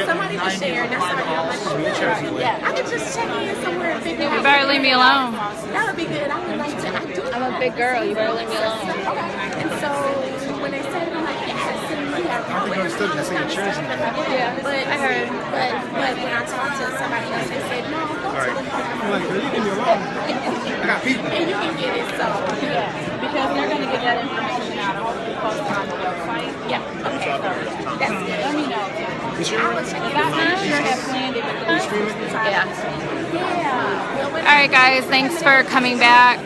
Somebody was sharing. That's yeah, I could just check in somewhere and figure out. You better leave me alone. That would be good. I would like to. I'm a big girl. You better leave me alone. Okay. And so when they said it, I'm like, yes. And we have. I think I understood. That's like a chairs in there. Yeah, but I heard. But when I talked to somebody else, they said no. Go to the car. I'm like, girl, you leave me alone. I got people. And you can get it. So yeah, because they're gonna get that information out. Hopefully, post it on the website. Yeah. Okay. That's good. Let me know. I will check it out. Yeah. All right, guys. Thanks for coming back.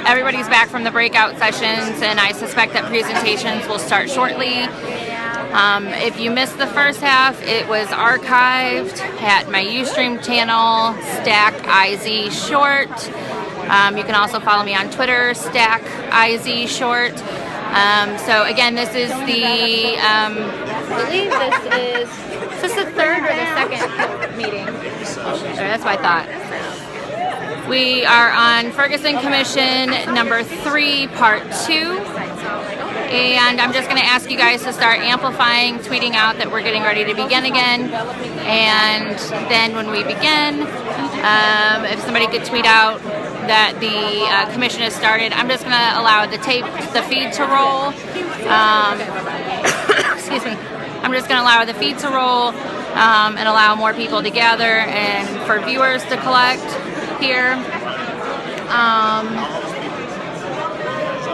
Everybody's back from the breakout sessions, and I suspect that presentations will start shortly. If you missed the first half, it was archived at my Ustream channel, Stack IZ Short. You can also follow me on Twitter, Stack IZ Short. So again, this is the, I believe is this the third or the second meeting? That's what I thought. We are on Ferguson Commission number 3, part 2. And I'm just going to ask you guys to start amplifying, tweeting out that we're getting ready to begin again. And then when we begin, if somebody could tweet out that the commission has started, I'm just going to allow the feed to roll. Excuse me. I'm just going to allow the feed to roll and allow more people to gather and for viewers to collect here.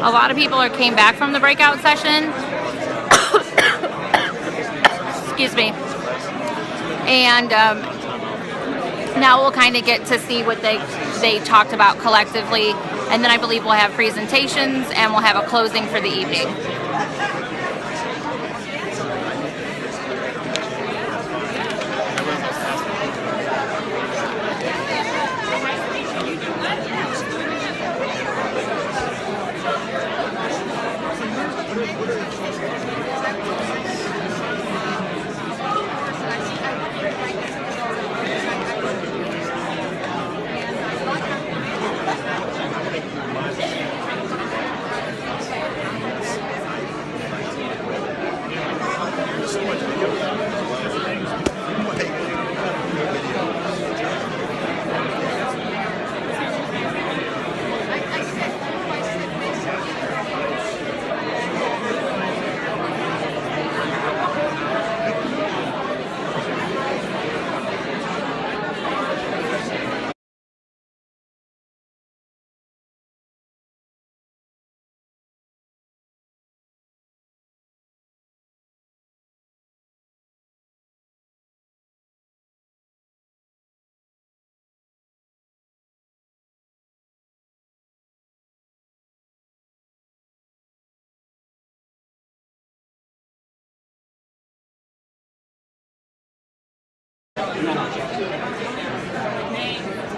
A lot of people came back from the breakout session. Excuse me. And now we'll kind of get to see what they talked about collectively. And then I believe we'll have presentations and we'll have a closing for the evening.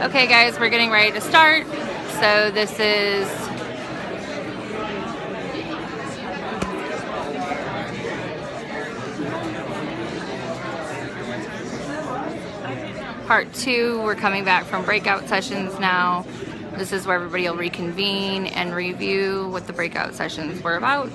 Okay guys, we're getting ready to start. So this is part 2. We're coming back from breakout sessions now. This is where everybody will reconvene and review what the breakout sessions were about.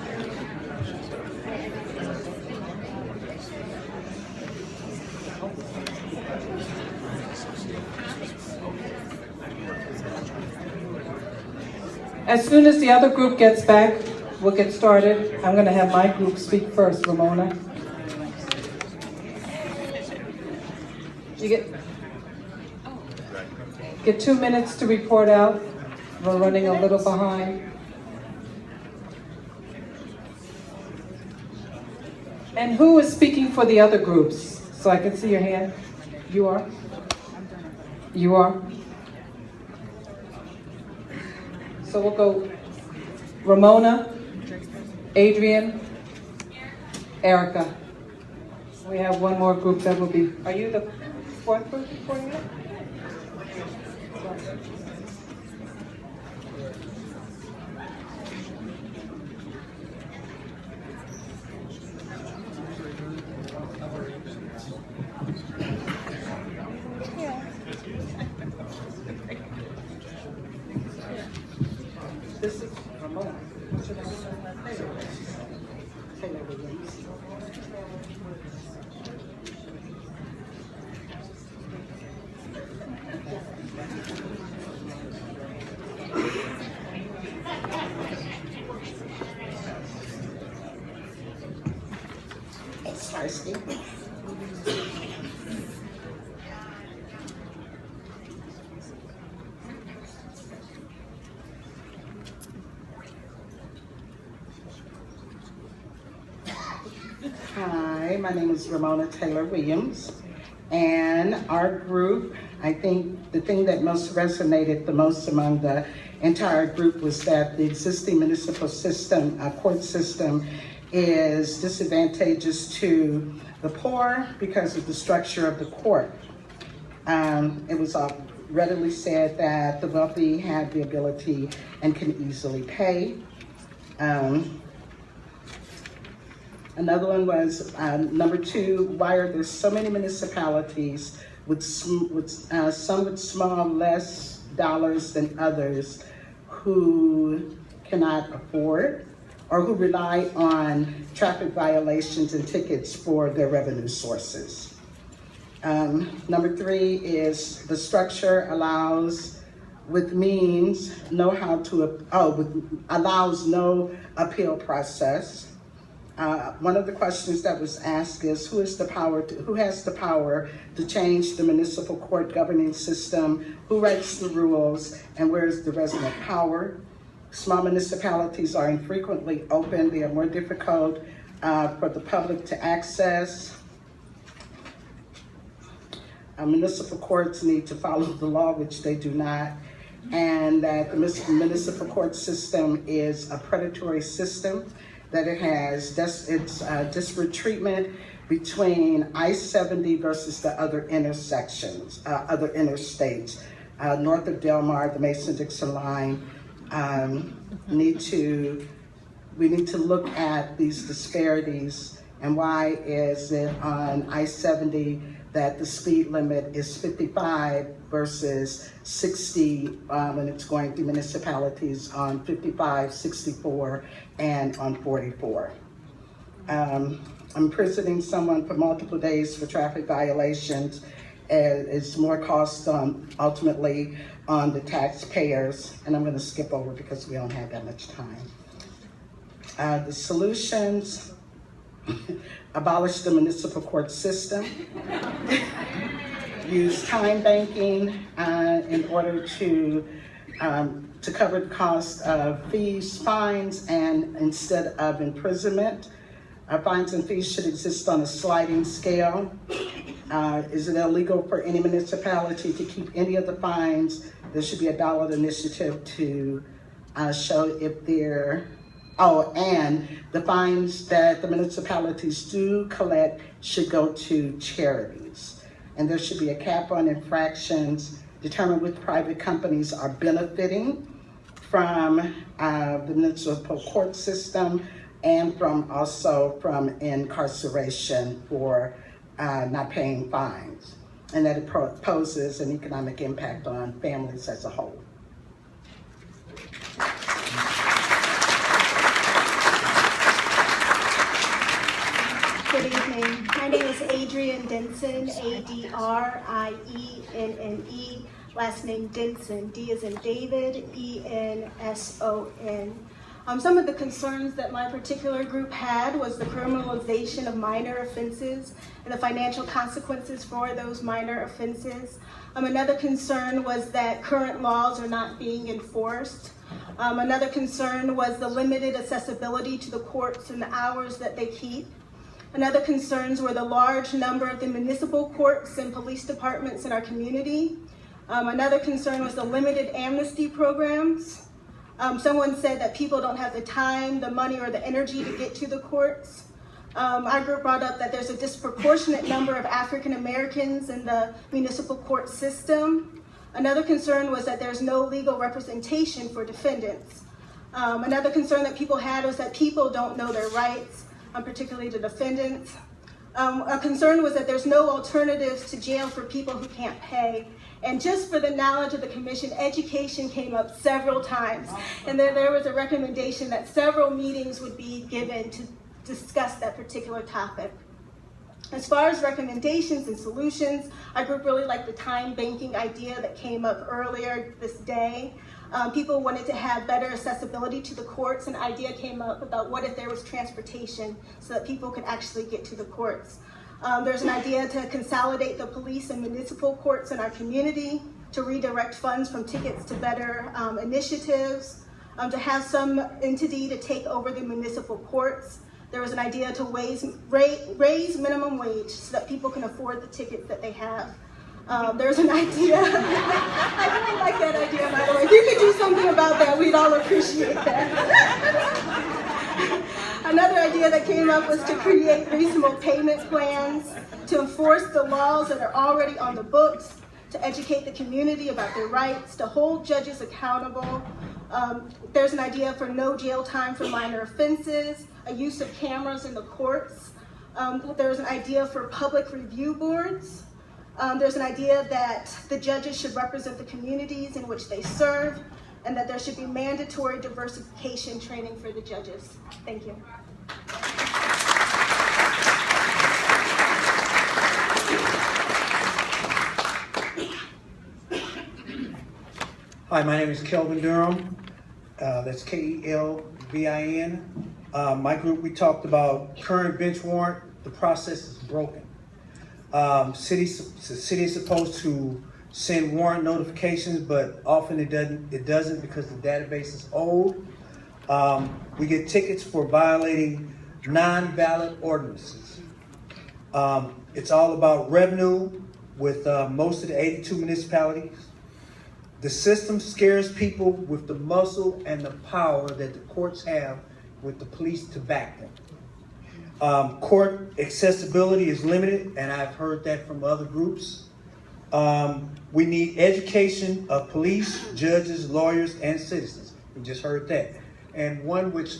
As soon as the other group gets back, we'll get started. I'm going to have my group speak first, Ramona. You get 2 minutes to report out. We're running a little behind. And who is speaking for the other groups? So I can see your hand. You are? You are? So we'll go Ramona, Adrian, Erica. We have one more group that will be. Are you the 4th group before you? Ramona. What's your name? Taylor Williams. It's thirsty. Hi, my name is Ramona Taylor Williams, and our group, I think the thing that most resonated the most among the entire group was that the existing municipal system, court system, is disadvantageous to the poor because of the structure of the court. It was readily said that the wealthy have the ability and can easily pay. Another one was number 2, why are there so many municipalities with some with small, less dollars than others who cannot afford or who rely on traffic violations and tickets for their revenue sources? Number 3 is the structure allows allows no appeal process. One of the questions that was asked is who has the power to change the municipal court governing system, who writes the rules, and where is the resident power? Small municipalities are infrequently open. They are more difficult for the public to access. Municipal courts need to follow the law, which they do not, and that the municipal court system is a predatory system, that it has disparate treatment between I-70 versus the other intersections, other interstates. North of Del Mar, the Mason-Dixon line, we need to look at these disparities and why is it on I-70 that the speed limit is 55 versus 60 when it's going through municipalities on 55, 64, and on 44. Imprisoning someone for multiple days for traffic violations is more cost ultimately on the taxpayers, and I'm going to skip over because we don't have that much time. The solutions: abolish the municipal court system, use time banking in order to cover the cost of fees, fines, and instead of imprisonment. Fines and fees should exist on a sliding scale. Is it illegal for any municipality to keep any of the fines? There should be a ballot initiative to show if they're, and the fines that the municipalities do collect should go to charities. And there should be a cap on infractions, determine which private companies are benefiting from the municipal court system and also from incarceration for not paying fines, and that it poses an economic impact on families as a whole. Good evening. My name is Adrienne Denson, A-D-R-I-E-N-N-E. Last name Denson, D as in David, E-N-S-O-N. Some of the concerns that my particular group had was the criminalization of minor offenses and the financial consequences for those minor offenses. Another concern was that current laws are not being enforced. Another concern was the limited accessibility to the courts and the hours that they keep. Another concerns were the large number of the municipal courts and police departments in our community. Another concern was the limited amnesty programs. Someone said that people don't have the time, the money, or the energy to get to the courts. Our group brought up that there's a disproportionate number of African Americans in the municipal court system. Another concern was that there's no legal representation for defendants. Another concern that people had was that people don't know their rights, particularly the defendants. A concern was that there's no alternatives to jail for people who can't pay. And just for the knowledge of the commission, education came up several times. And there was a recommendation that several meetings would be given to discuss that particular topic. As far as recommendations and solutions, our group really liked the time banking idea that came up earlier this day. People wanted to have better accessibility to the courts. An idea came up about what if there was transportation so that people could actually get to the courts. There's an idea to consolidate the police and municipal courts in our community, to redirect funds from tickets to better initiatives, to have some entity to take over the municipal courts. There was an idea to raise minimum wage so that people can afford the tickets that they have. There's an idea, I really like that idea, by the way. If you could do something about that, we'd all appreciate that. Another idea that came up was to create reasonable payment plans, to enforce the laws that are already on the books, to educate the community about their rights, to hold judges accountable. There's an idea for no jail time for minor offenses, a use of cameras in the courts. There's an idea for public review boards. There's an idea that the judges should represent the communities in which they serve, and that there should be mandatory diversification training for the judges. Thank you. Hi, my name is Kelvin Durham. That's Kelvin. My group, we talked about current bench warrant. The process is broken. The city is supposed to send warrant notifications, but often it doesn't because the database is old. We get tickets for violating non-valid ordinances. It's all about revenue with most of the 82 municipalities. The system scares people with the muscle and the power that the courts have with the police to back them. Court accessibility is limited, and I've heard that from other groups. We need education of police, judges, lawyers, and citizens. We just heard that. And one which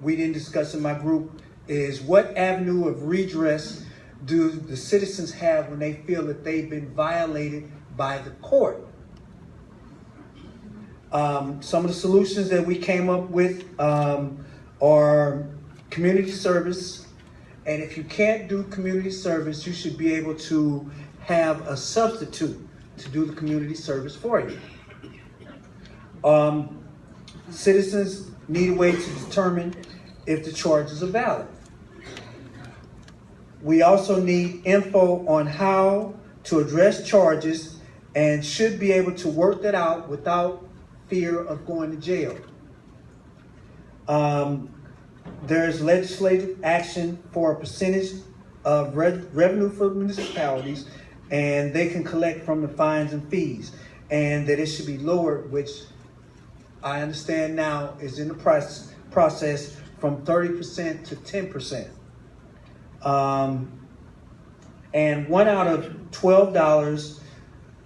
we didn't discuss in my group is what avenue of redress do the citizens have when they feel that they've been violated by the court? Some of the solutions that we came up with are community service. And if you can't do community service, you should be able to have a substitute to do the community service for you. Citizens need a way to determine if the charges are valid. We also need info on how to address charges and should be able to work that out without fear of going to jail. There's legislative action for a percentage of revenue for municipalities, and they can collect from the fines and fees, and that it should be lowered, which I understand now is in the process from 30% to 10%. And $1 out of $12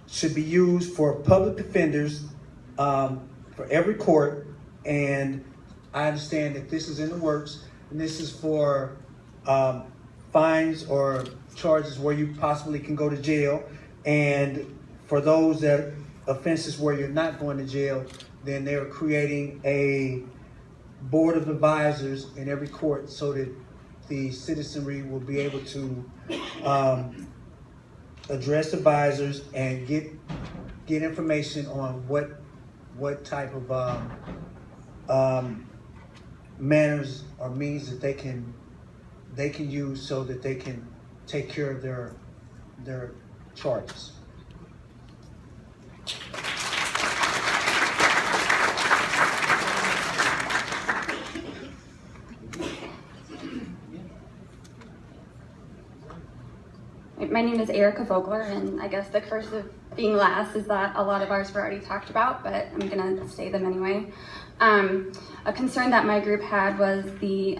should be used for public defenders for every court, and I understand that this is in the works, and this is for fines or charges where you possibly can go to jail, and for those that offenses where you're not going to jail, then they're creating a board of advisors in every court so that the citizenry will be able to address advisors and get information on what type of manners or means that they can use so that they can take care of their charges. My name is Erica Vogler, and I guess the curse of being last is that a lot of ours were already talked about, but I'm gonna say them anyway. A concern that my group had was the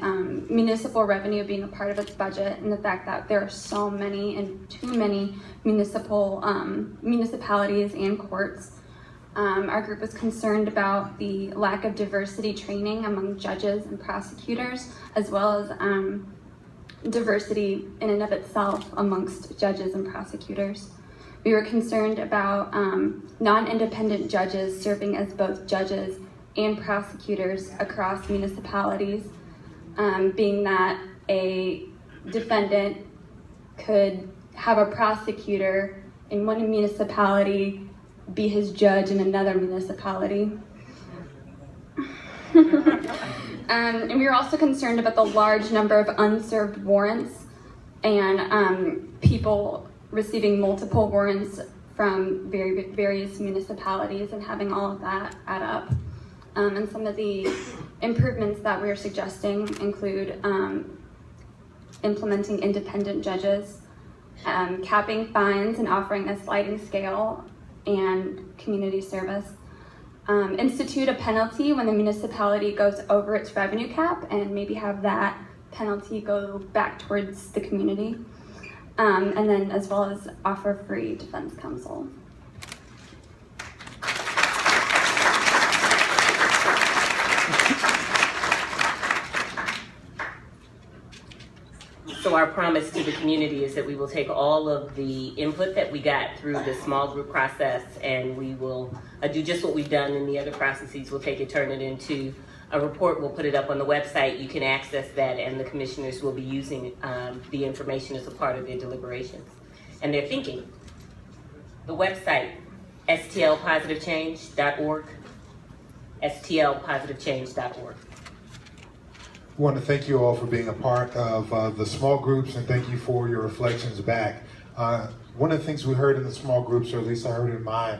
municipal revenue being a part of its budget, and the fact that there are so many and too many municipalities and courts. Our group was concerned about the lack of diversity training among judges and prosecutors, as well as diversity in and of itself amongst judges and prosecutors. We were concerned about non-independent judges serving as both judges and prosecutors across municipalities, being that a defendant could have a prosecutor in one municipality be his judge in another municipality. And we were also concerned about the large number of unserved warrants and people receiving multiple warrants from various municipalities and having all of that add up. And some of the improvements that we're suggesting include implementing independent judges, capping fines and offering a sliding scale, and community service. Institute a penalty when the municipality goes over its revenue cap and maybe have that penalty go back towards the community. And then as well as offer free defense counsel. So our promise to the community is that we will take all of the input that we got through the small group process, and we will do just what we've done in the other processes. We'll take it, turn it into a report. We'll put it up on the website. You can access that, and the commissioners will be using the information as a part of their deliberations and their thinking. The website, stlpositivechange.org, stlpositivechange.org. I want to thank you all for being a part of the small groups, and thank you for your reflections back. One of the things we heard in the small groups, or at least I heard in mine,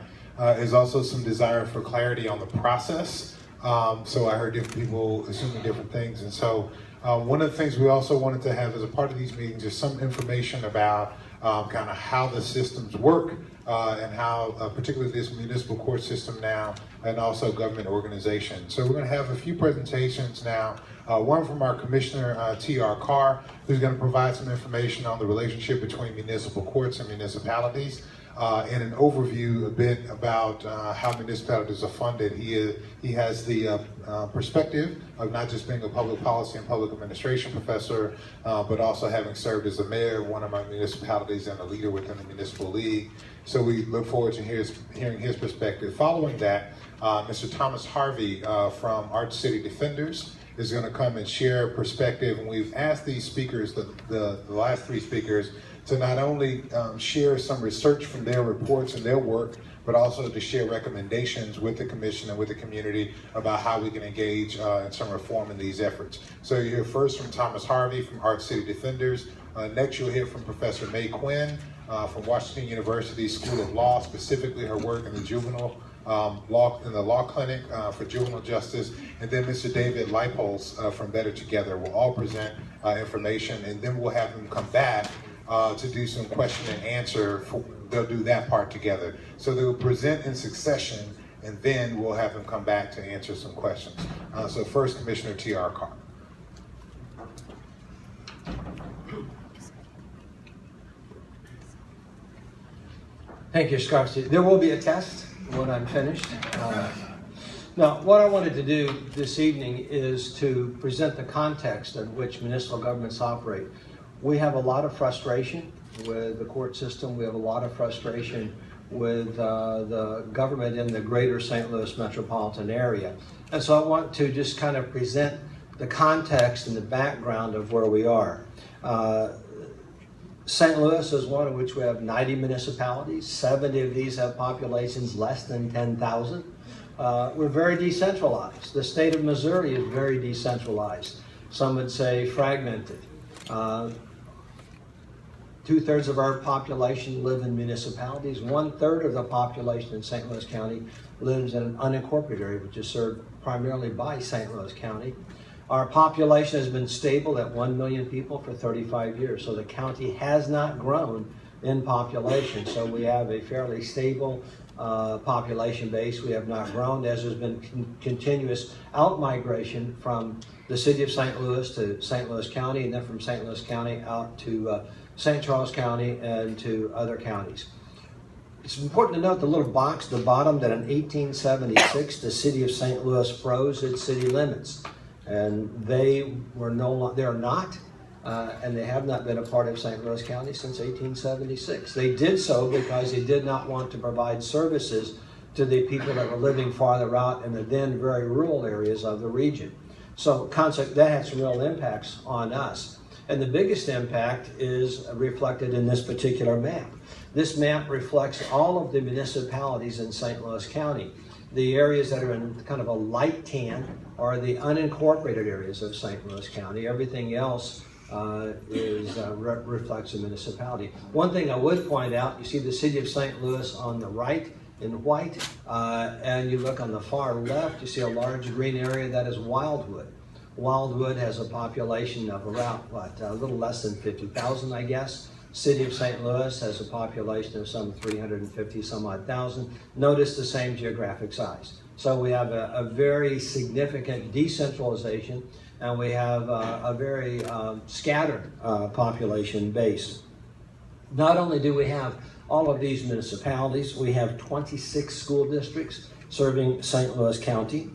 is also some desire for clarity on the process. So I heard different people assuming different things. And so one of the things we also wanted to have as a part of these meetings is some information about kind of how the systems work and how particularly this municipal court system now, and also government organizations. So we're going to have a few presentations now. One from our Commissioner, T.R. Carr, who's going to provide some information on the relationship between municipal courts and municipalities, and an overview a bit about how municipalities are funded. He has the perspective of not just being a public policy and public administration professor, but also having served as the mayor of one of my municipalities and a leader within the Municipal League. So we look forward to hearing his perspective. Following that, Mr. Thomas Harvey from Arch City Defenders is going to come and share perspective. And we've asked these speakers, the last three speakers, to not only share some research from their reports and their work, but also to share recommendations with the commission and with the community about how we can engage in some reform in these efforts. So you hear first from Thomas Harvey from Arch City Defenders. Next you'll hear from Professor May Quinn from Washington University School of Law, specifically her work in the juvenile law clinic for juvenile justice, and then Mr. David Leipols from Better Together will all present information, and then we'll have them come back to do some question and answer. They'll do that part together. So they'll present in succession, and then we'll have them come back to answer some questions. So first, Commissioner T.R. Carr. Thank you, Scarcy. There will be a test when I'm finished. Now, what I wanted to do this evening is to present the context in which municipal governments operate. We have a lot of frustration with the court system. We have a lot of frustration with the government in the greater St. Louis metropolitan area. And so I want to just kind of present the context and the background of where we are. St. Louis is one in which we have 90 municipalities. 70 of these have populations less than 10,000. We're very decentralized. The state of Missouri is very decentralized. Some would say fragmented. 2/3 of our population live in municipalities. 1/3 of the population in St. Louis County lives in an unincorporated area, which is served primarily by St. Louis County. Our population has been stable at 1 million people for 35 years, so the county has not grown in population. So we have a fairly stable population base. We have not grown, as there's been continuous out-migration from the city of St. Louis to St. Louis County, and then from St. Louis County out to St. Charles County and to other counties. It's important to note the little box at the bottom that in 1876, the city of St. Louis froze its city limits. And they are not and they have not been a part of St. Louis County since 1876. They did so because they did not want to provide services to the people that were living farther out in the then very rural areas of the region. So that had some real impacts on us. And the biggest impact is reflected in this particular map. This map reflects all of the municipalities in St. Louis County. The areas that are in kind of a light tan are the unincorporated areas of St. Louis County. Everything else reflects a municipality. One thing I would point out, you see the city of St. Louis on the right in white, and you look on the far left, you see a large green area that is Wildwood. Wildwood has a population of around, a little less than 50,000, I guess. City of St. Louis has a population of some 350 some odd thousand. Notice the same geographic size. So we have a very significant decentralization, and we have a very scattered population base. Not only do we have all of these municipalities, we have 26 school districts serving St. Louis County.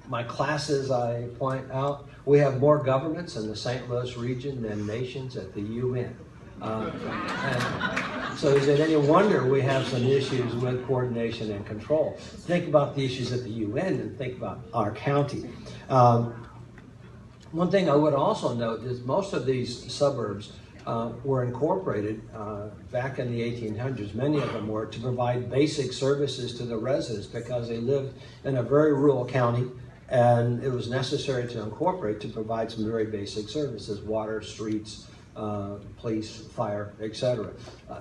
My classes, I point out, we have more governments in the St. Louis region than nations at the UN. And so is it any wonder we have some issues with coordination and control? Think about the issues at the UN and think about our county. One thing I would also note is most of these suburbs were incorporated back in the 1800s. Many of them were to provide basic services to the residents because they lived in a very rural county, and it was necessary to incorporate to provide some very basic services: water, streets, police, fire, etc.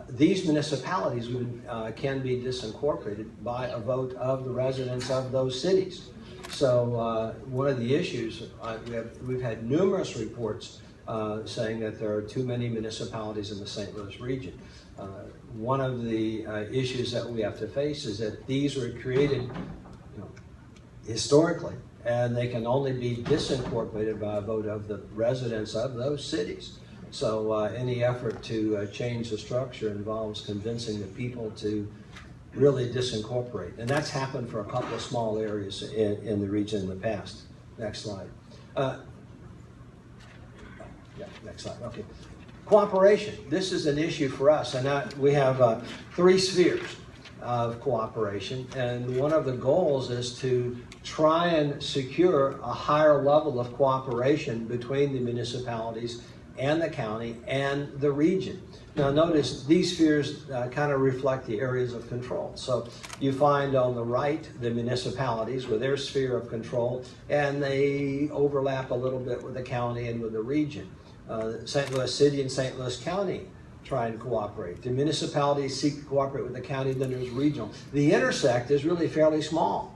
These municipalities can be disincorporated by a vote of the residents of those cities. So one of the issues, we've had numerous reports saying that there are too many municipalities in the St. Louis region. One of the issues that we have to face is that these were created historically, and they can only be disincorporated by a vote of the residents of those cities. So any effort to change the structure involves convincing the people to really disincorporate. And that's happened for a couple of small areas in the region in the past. Next slide. Next slide, okay. Cooperation, this is an issue for us, and we have 3 spheres of cooperation, and one of the goals is to try and secure a higher level of cooperation between the municipalities and the county and the region. Now notice these spheres kind of reflect the areas of control. So you find on the right the municipalities with their sphere of control, and they overlap a little bit with the county and with the region. St. Louis City and St. Louis County try and cooperate. The municipalities seek to cooperate with the county, then there's regional. The intersect is really fairly small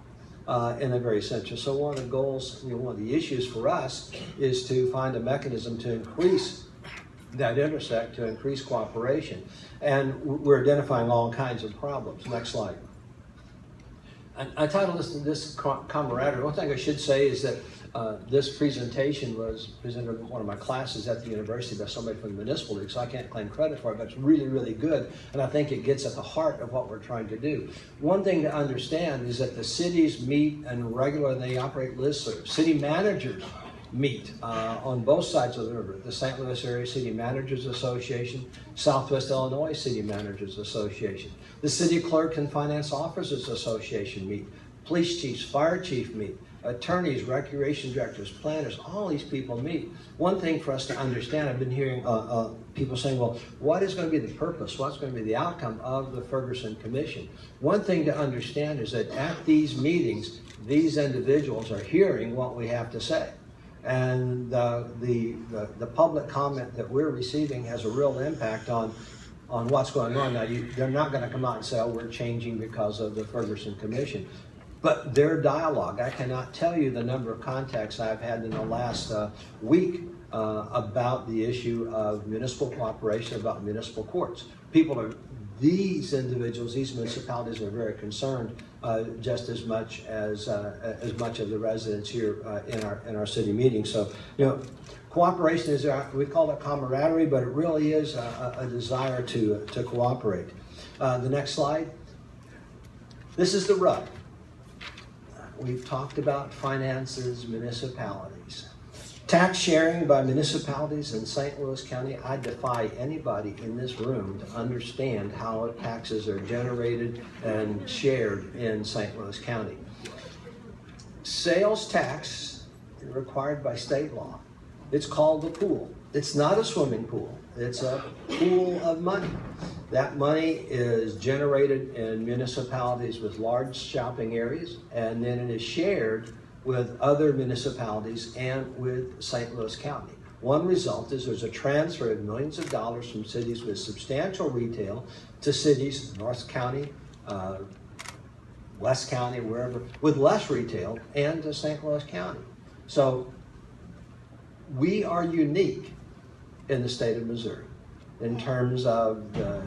in the very center. So one of the goals, one of the issues for us is to find a mechanism to increase that intersect, to increase cooperation. And we're identifying all kinds of problems. Next slide. I titled this camaraderie. One thing I should say is that this presentation was presented in one of my classes at the university by somebody from the municipal league, so I can't claim credit for it, but it's really, really good, and I think it gets at the heart of what we're trying to do. One thing to understand is that the cities meet and regularly they operate listservs. City managers meet on both sides of the river. The St. Louis Area City Managers Association, Southwest Illinois City Managers Association. The City Clerk and Finance Officers Association meet. Police chiefs, fire chief meet. Attorneys, recreation directors, planners, all these people meet. One thing for us to understand, I've been hearing people saying, well, what is going to be the purpose? What's going to be the outcome of the Ferguson Commission? One thing to understand is that at these meetings, these individuals are hearing what we have to say. And the public comment that we're receiving has a real impact on what's going on. Now, they're not going to come out and say, oh, we're changing because of the Ferguson Commission. But their dialogue, I cannot tell you the number of contacts I've had in the last week about the issue of municipal cooperation, about municipal courts. These individuals, these municipalities are very concerned just as much of the residents here in our city meeting. So, cooperation is, we call it camaraderie, but it really is a desire to cooperate. The next slide. This is the rub. We've talked about finances, municipalities. Tax sharing by municipalities in St. Louis County, I defy anybody in this room to understand how taxes are generated and shared in St. Louis County. Sales tax is required by state law. It's called a pool. It's not a swimming pool. It's a pool of money. That money is generated in municipalities with large shopping areas, and then it is shared with other municipalities and with St. Louis County. One result is there's a transfer of millions of dollars from cities with substantial retail to cities, North County, West County, wherever, with less retail, and to St. Louis County. So we are unique in the state of Missouri in terms of the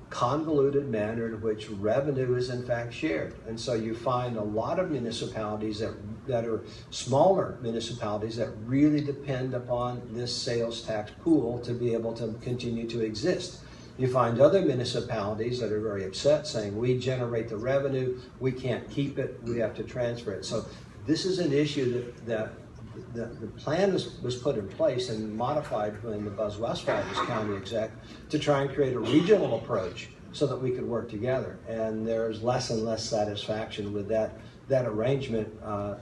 convoluted manner in which revenue is in fact shared. And so you find a lot of municipalities that are smaller municipalities that really depend upon this sales tax pool to be able to continue to exist. You find other municipalities that are very upset, saying we generate the revenue, we can't keep it, we have to transfer it. So this is an issue that the plan was put in place and modified when the Buzz Westphal was county exec to try and create a regional approach so that we could work together. And there's less and less satisfaction with that arrangement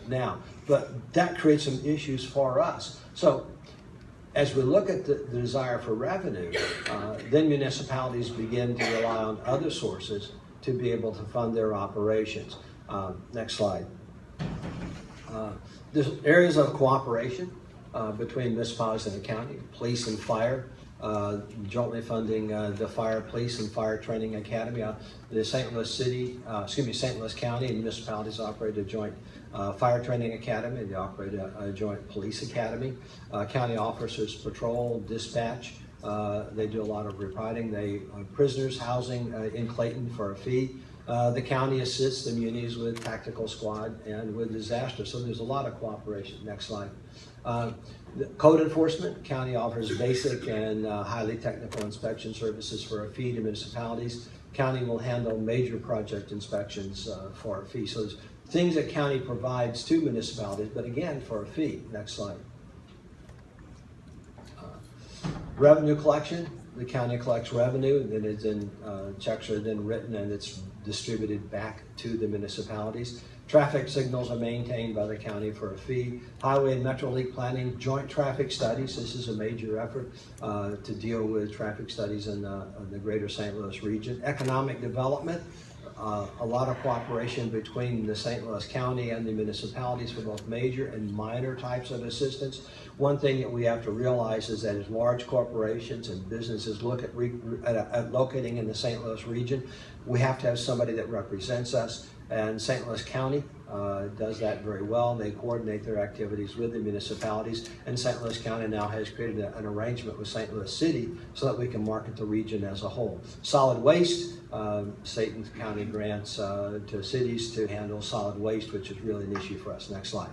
now. But that creates some issues for us. So as we look at the desire for revenue, then municipalities begin to rely on other sources to be able to fund their operations. Next slide. There's areas of cooperation between municipalities and the county, police and fire, jointly funding the Fire, Police, and Fire Training Academy. The St. Louis County and municipalities operate a joint Fire Training Academy. They operate a joint police academy. County officers patrol, dispatch. They do a lot of reporting. They prisoners housing in Clayton for a fee. The county assists the munis with tactical squad and with disaster. So there's a lot of cooperation. Next slide. Code enforcement. County offers basic and highly technical inspection services for a fee to municipalities. County will handle major project inspections for a fee. So there's things that county provides to municipalities, but again, for a fee. Next slide. Revenue collection. The county collects revenue, and then it's in, checks are then written and it's distributed back to the municipalities. Traffic signals are maintained by the county for a fee. Highway and Metro League planning, joint traffic studies. This is a major effort to deal with traffic studies in the greater St. Louis region. Economic development. A lot of cooperation between the St. Louis County and the municipalities for both major and minor types of assistance. One thing that we have to realize is that as large corporations and businesses look at locating in the St. Louis region, we have to have somebody that represents us, and St. Louis County does that very well. They coordinate their activities with the municipalities, and St. Louis County now has created an arrangement with St. Louis City so that we can market the region as a whole. Solid waste. St. County grants to cities to handle solid waste, which is really an issue for us. Next slide.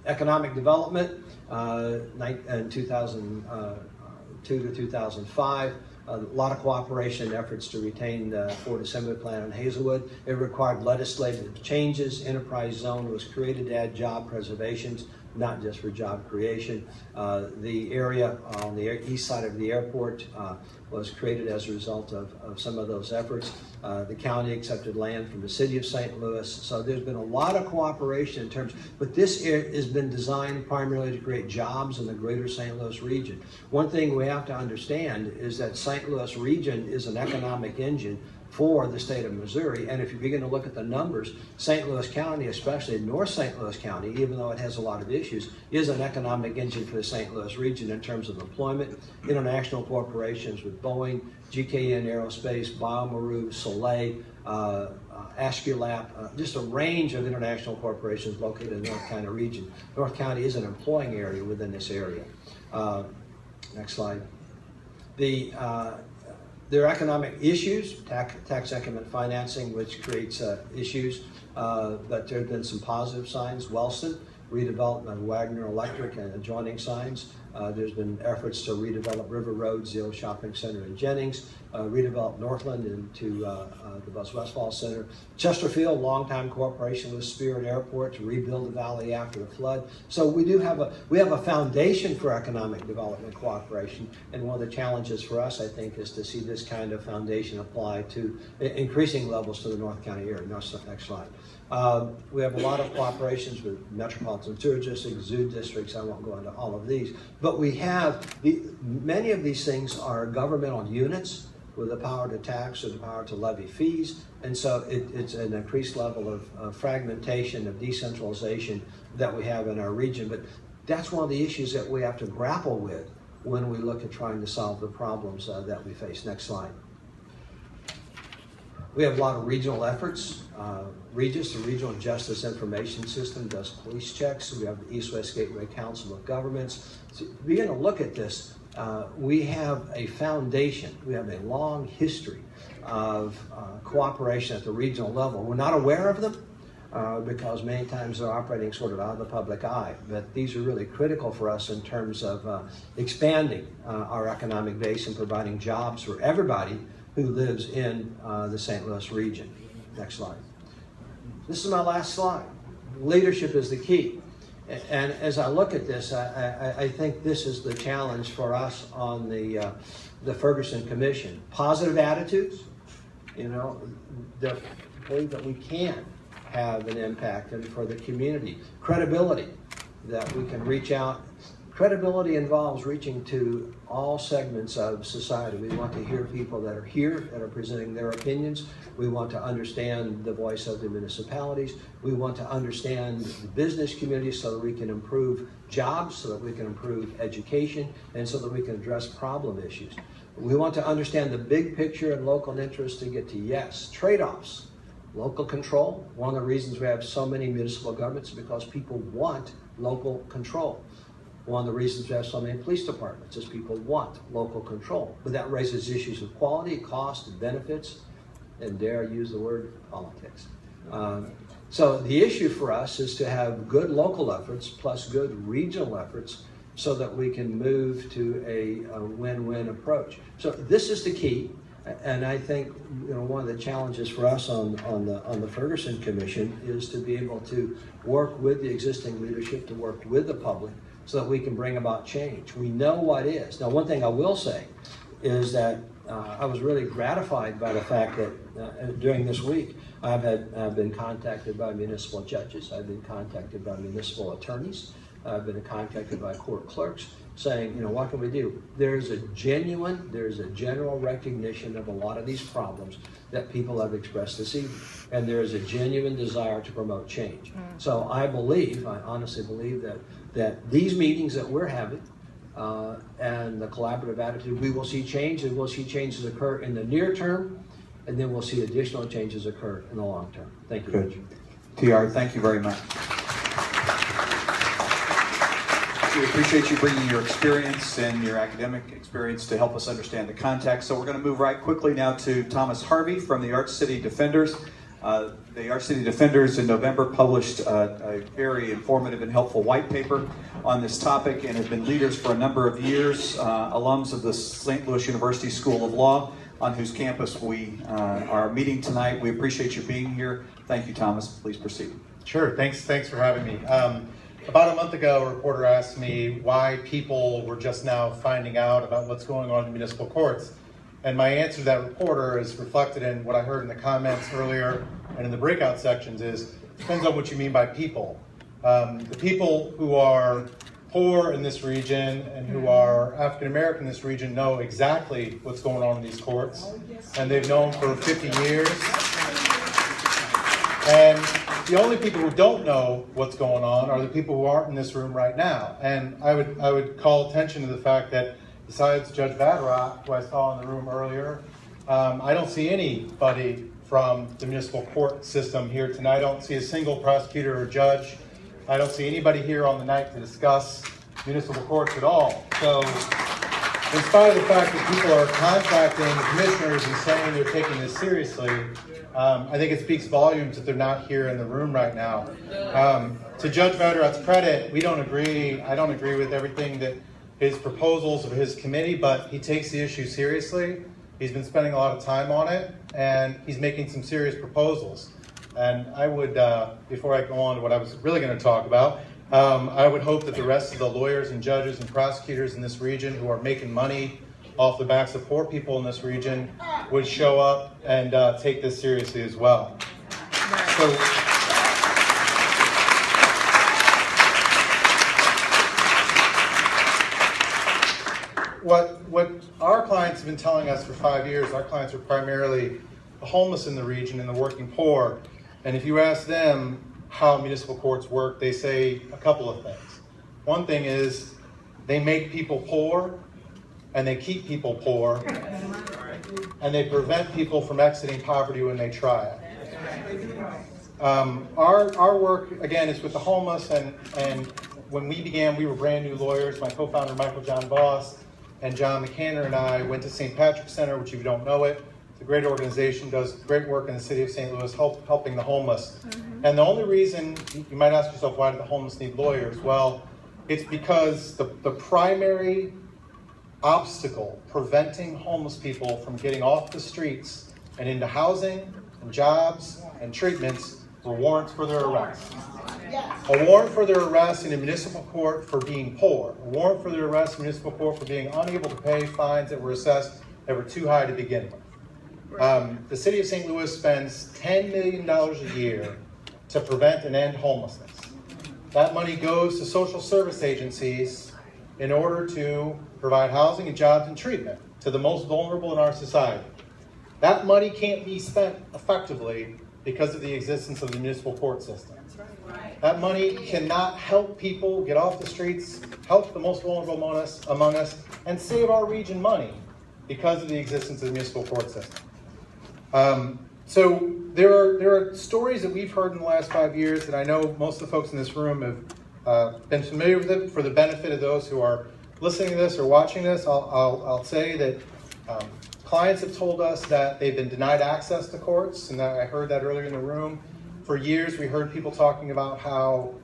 Economic development in 2002 to 2005. A lot of cooperation efforts to retain the Ford Assembly Plant in Hazelwood. It required legislative changes. Enterprise zone was created to add job preservations, not just for job creation. The area on the east side of the airport was created as a result of some of those efforts. The county accepted land from the city of St. Louis. So there's been a lot of cooperation in terms, but this has been designed primarily to create jobs in the greater St. Louis region. One thing we have to understand is that St. Louis region is an economic engine for the state of Missouri. And if you begin to look at the numbers, St. Louis County, especially North St. Louis County, even though it has a lot of issues, is an economic engine for the St. Louis region in terms of employment. International corporations with Boeing, GKN Aerospace, BioMaru, Soleil, Asculap, just a range of international corporations located in the North County region. North County is an employing area within this area. Next slide. There are economic issues, tax increment financing, which creates issues, but there have been some positive signs. Wellston, redevelopment of Wagner Electric and adjoining signs. There's been efforts to redevelop River Road's the old shopping center in Jennings, redevelop Northland into the Buzz Westfall Center. Chesterfield, longtime cooperation with Spirit Airport to rebuild the valley after the flood. So we have a foundation for economic development cooperation, and one of the challenges for us, I think, is to see this kind of foundation apply to increasing levels to the North County area. Next slide. We have a lot of cooperations with metropolitan sewer districts, zoo districts. I won't go into all of these, but we have many of these things are governmental units with the power to tax or the power to levy fees, and so it's an increased level of fragmentation, of decentralization that we have in our region. But that's one of the issues that we have to grapple with when we look at trying to solve the problems that we face. Next slide. We have a lot of regional efforts. Regis, the Regional Justice Information System, does police checks. We have the East-West Gateway Council of Governments. So to begin to look at this, we have a foundation. We have a long history of cooperation at the regional level. We're not aware of them because many times they're operating sort of out of the public eye. But these are really critical for us in terms of expanding our economic base and providing jobs for everybody who lives in the St. Louis region. Next slide. This is my last slide. Leadership is the key. And as I look at this, I think this is the challenge for us on the Ferguson Commission. Positive attitudes, believe that we can have an impact, and for the community. Credibility, that we can reach out. Credibility involves reaching to all segments of society. We want to hear people that are here, that are presenting their opinions. We want to understand the voice of the municipalities. We want to understand the business community so that we can improve jobs, so that we can improve education, and so that we can address problem issues. We want to understand the big picture and local interest to get to yes. Trade-offs, local control. One of the reasons we have so many municipal governments is because people want local control. One of the reasons we have so many police departments is people want local control. But that raises issues of quality, cost, and benefits, and dare I use the word politics. So the issue for us is to have good local efforts plus good regional efforts so that we can move to a win-win approach. So this is the key, and I think one of the challenges for us on the Ferguson Commission is to be able to work with the existing leadership, to work with the public, so that we can bring about change. We know what is. Now, one thing I will say is that I was really gratified by the fact that during this week, I've been contacted by municipal judges, I've been contacted by municipal attorneys, I've been contacted by court clerks saying, what can we do? There's a general recognition of a lot of these problems that people have expressed this evening, and there is a genuine desire to promote change. So I honestly believe that these meetings that we're having and the collaborative attitude, we will see change, and we'll see changes occur in the near term, and then we'll see additional changes occur in the long term. Thank you. Good. TR, thank you very much. We appreciate you bringing your experience and your academic experience to help us understand the context. So we're going to move right quickly now to Thomas Harvey from the Arch City Defenders. The Arch City Defenders in November published a very informative and helpful white paper on this topic and have been leaders for a number of years, alums of the St. Louis University School of Law, on whose campus we are meeting tonight. We appreciate you being here. Thank you, Thomas. Please proceed. Sure. Thanks for having me. About a month ago, a reporter asked me why people were just now finding out about what's going on in municipal courts. And my answer to that reporter is reflected in what I heard in the comments earlier and in the breakout sections is, depends on what you mean by people. The people who are poor in this region and who are African American in this region know exactly what's going on in these courts. And they've known for 50 years. And the only people who don't know what's going on are the people who aren't in this room right now. And I would call attention to the fact that besides Judge Vatterott, who I saw in the room earlier, I don't see anybody from the municipal court system here tonight. I don't see a single prosecutor or judge. I don't see anybody here on the night to discuss municipal courts at all. So in spite of the fact that people are contacting the commissioners and saying they're taking this seriously, I think it speaks volumes that they're not here in the room right now. To Judge Vatterott's credit, we don't agree. I don't agree with everything that his proposals of his committee, but he takes the issue seriously. He's been spending a lot of time on it, and he's making some serious proposals. And I would, before I go on to what I was really going to talk about, I would hope that the rest of the lawyers and judges and prosecutors in this region who are making money off the backs of poor people in this region would show up and take this seriously as well. So, what our clients have been telling us for 5 years, our clients are primarily the homeless in the region and the working poor. And if you ask them how municipal courts work, they say a couple of things. One thing is they make people poor and they keep people poor and they prevent people from exiting poverty when they try it. Our work, again, is with the homeless, and when we began, we were brand new lawyers. My co-founder, Michael John Voss, and John McCanner and I went to St. Patrick's Center, which if you don't know it, it's a great organization, does great work in the city of St. Louis, helping the homeless. And the only reason, you might ask yourself, why do the homeless need lawyers? Well, it's because the primary obstacle preventing homeless people from getting off the streets and into housing and jobs and treatments were warrants for their arrest. A warrant for their arrest in a municipal court for being poor. A warrant for their arrest in a municipal court for being unable to pay fines that were assessed that were too high to begin with. The city of St. Louis spends $10 million a year to prevent and end homelessness. That money goes to social service agencies in order to provide housing and jobs and treatment to the most vulnerable in our society. That money can't be spent effectively because of the existence of the municipal court system. That money cannot help people get off the streets, help the most vulnerable among us, and save our region money because of the existence of the municipal court system. So there are stories that we've heard in the last 5 years that I know most of the folks in this room have been familiar with it. For the benefit of those who are listening to this or watching this, I'll say that clients have told us that they've been denied access to courts, and I heard that earlier in the room. For years, we heard people talking about how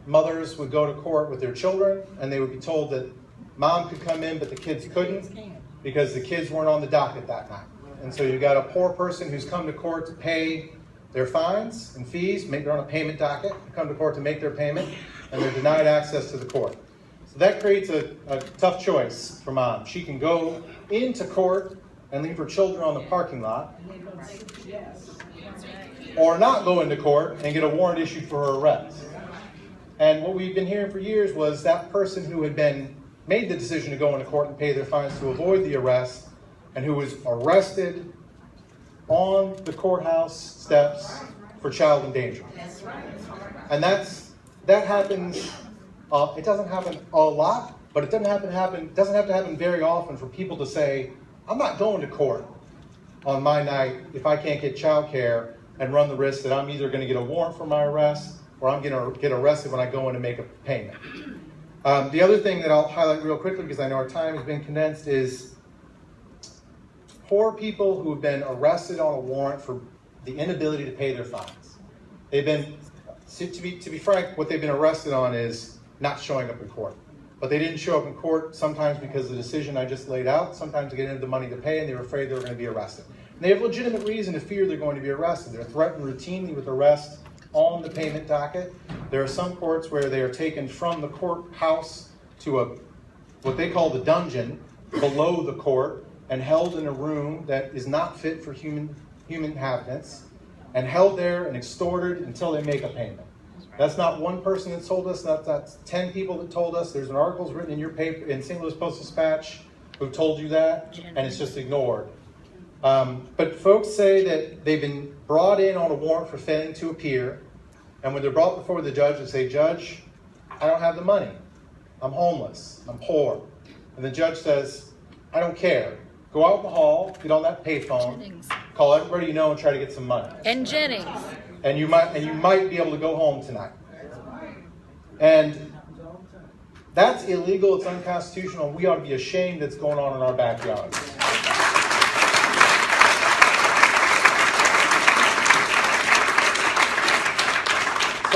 mothers would go to court with their children, and they would be told that mom could come in, but the kids couldn't because the kids weren't on the docket that night. And so you've got a poor person who's come to court to pay their fines and fees, they're on a payment docket, come to court to make their payment, and they're denied access to the court. So that creates a tough choice for mom. She can go into court and leave her children on the parking lot, or not go into court and get a warrant issued for her arrest. And what we've been hearing for years was that person who had made the decision to go into court and pay their fines to avoid the arrest, and who was arrested on the courthouse steps for child endangerment. And that happens. It doesn't happen a lot, but it doesn't have to happen very often for people to say, "I'm not going to court on my night if I can't get child care and run the risk that I'm either going to get a warrant for my arrest or I'm going to get arrested when I go in to make a payment." The other thing that I'll highlight real quickly, because I know our time has been condensed, is poor people who have been arrested on a warrant for the inability to pay their fines. They've been, to be frank, what they've been arrested on is not showing up in court. But they didn't show up in court sometimes because of the decision I just laid out, sometimes to get into the money to pay, and they were afraid they were going to be arrested. And they have legitimate reason to fear they're going to be arrested. They're threatened routinely with arrest on the payment docket. There are some courts where they are taken from the courthouse to what they call the dungeon below the court, and held in a room that is not fit for human inhabitants, and held there and extorted until they make a payment. That's not one person that told us, that's 10 people that told us. There's an article written in your paper, in St. Louis Post-Dispatch, who told you that, and it's just ignored. But folks say that they've been brought in on a warrant for failing to appear, and when they're brought before the judge, they say, "Judge, I don't have the money. I'm homeless. I'm poor." And the judge says, "I don't care. Go out in the hall, get on that payphone, call everybody you know, and try to get some money. And Jennings. And you might be able to go home tonight." And that's illegal. It's unconstitutional. We ought to be ashamed that's going on in our backyard.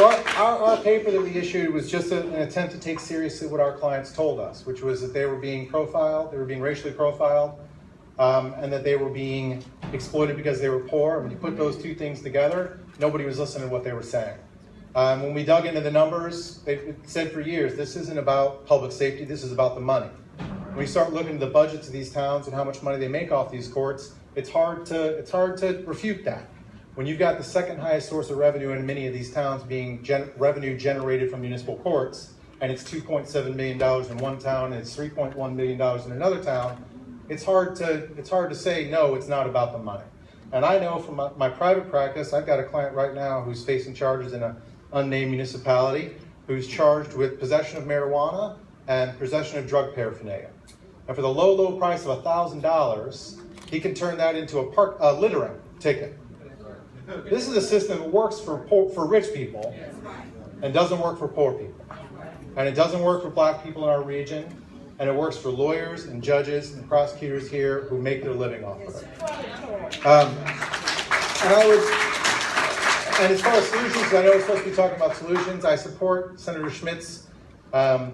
So our paper that we issued was just an attempt to take seriously what our clients told us, which was that they were being profiled, they were being racially profiled, and that they were being exploited because they were poor. When you put those two things together, nobody was listening to what they were saying. When we dug into the numbers, it said for years, this isn't about public safety, this is about the money. When you start looking at the budgets of these towns and how much money they make off these courts, it's hard to refute that. When you've got the second highest source of revenue in many of these towns being revenue generated from municipal courts, and it's $2.7 million in one town and it's $3.1 million in another town, it's hard to say, no, it's not about the money. And I know from my private practice, I've got a client right now who's facing charges in an unnamed municipality who's charged with possession of marijuana and possession of drug paraphernalia. And for the low, low price of $1,000, he can turn that into a littering ticket. This is a system that works for rich people and doesn't work for poor people. And it doesn't work for black people in our region, and it works for lawyers and judges and prosecutors here who make their living off of it. And as far as solutions, I know we're supposed to be talking about solutions. I support Senator Schmidt's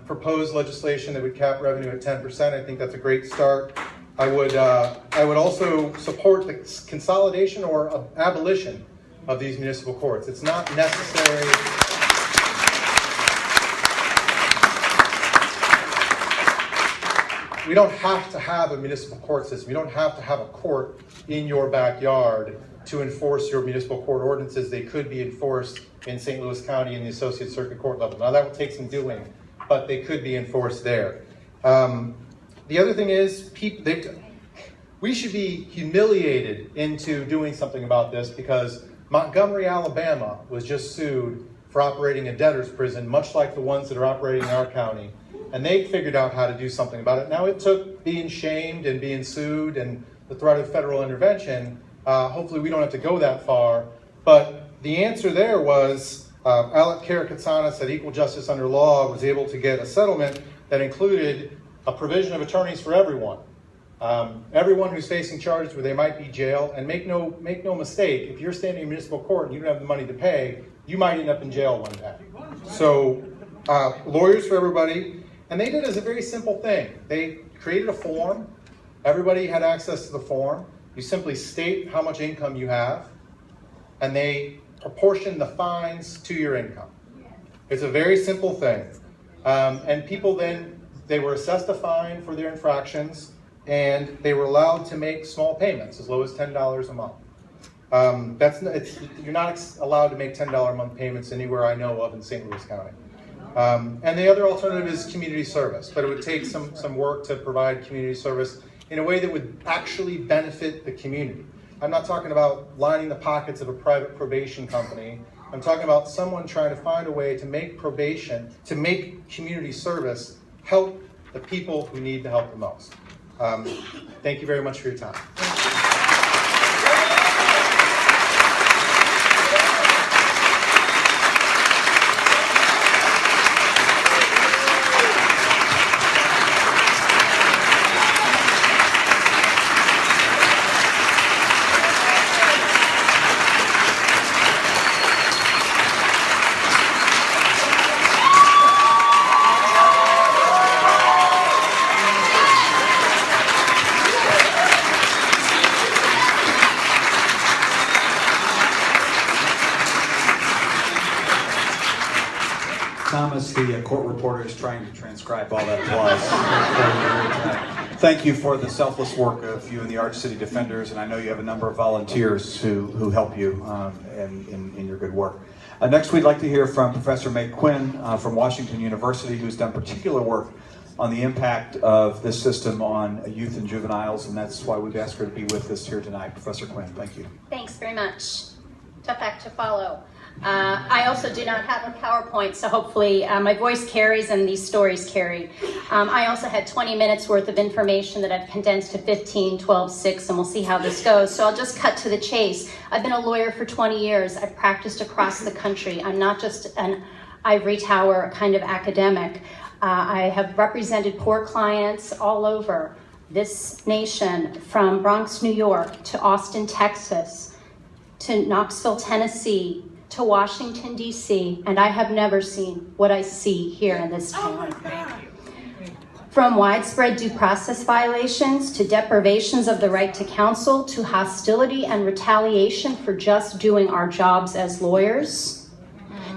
proposed legislation that would cap revenue at 10%. I think that's a great start. I would also support the consolidation or abolition of these municipal courts. It's not necessary. We don't have to have a municipal court system. You don't have to have a court in your backyard to enforce your municipal court ordinances. They could be enforced in St. Louis County in the Associate Circuit Court level. Now that will take some doing, but they could be enforced there. The other thing is, we should be humiliated into doing something about this because Montgomery, Alabama was just sued for operating a debtor's prison, much like the ones that are operating in our county. And they figured out how to do something about it. Now it took being shamed and being sued and the threat of federal intervention. Hopefully we don't have to go that far. But the answer there was Alec Karakatsanis at Equal Justice Under Law was able to get a settlement that included a provision of attorneys for everyone. Everyone who's facing charges where they might be jailed, and make no mistake, if you're standing in municipal court and you don't have the money to pay, you might end up in jail one day. So lawyers for everybody, and they did as a very simple thing. They created a form. Everybody had access to the form. You simply state how much income you have, and they proportion the fines to your income. It's a very simple thing. And people then, they were assessed a fine for their infractions, and they were allowed to make small payments, as low as $10 a month. You're not allowed to make $10 a month payments anywhere I know of in St. Louis County. And the other alternative is community service, but it would take some work to provide community service in a way that would actually benefit the community. I'm not talking about lining the pockets of a private probation company. I'm talking about someone trying to find a way to make probation, to make community service help the people who need the help the most. Thank you very much for your time. Thomas, the court reporter, is trying to transcribe all that applause. Thank you for the selfless work of you and the Arch City Defenders, and I know you have a number of volunteers who help you in your good work. Next, we'd like to hear from Professor May Quinn from Washington University, who's done particular work on the impact of this system on youth and juveniles, and that's why we've asked her to be with us here tonight. Professor Quinn, thank you. Thanks very much. Tough act to follow. I also do not have a PowerPoint, so hopefully my voice carries and these stories carry. I also had 20 minutes worth of information that I've condensed to 15, 12, 6, and we'll see how this goes. So I'll just cut to the chase. I've been a lawyer for 20 years. I've practiced across the country. I'm not just an ivory tower kind of academic. I have represented poor clients all over this nation, from Bronx, New York, to Austin, Texas, to Knoxville, Tennessee, to Washington, D.C., and I have never seen what I see here in this town. From widespread due process violations to deprivations of the right to counsel to hostility and retaliation for just doing our jobs as lawyers,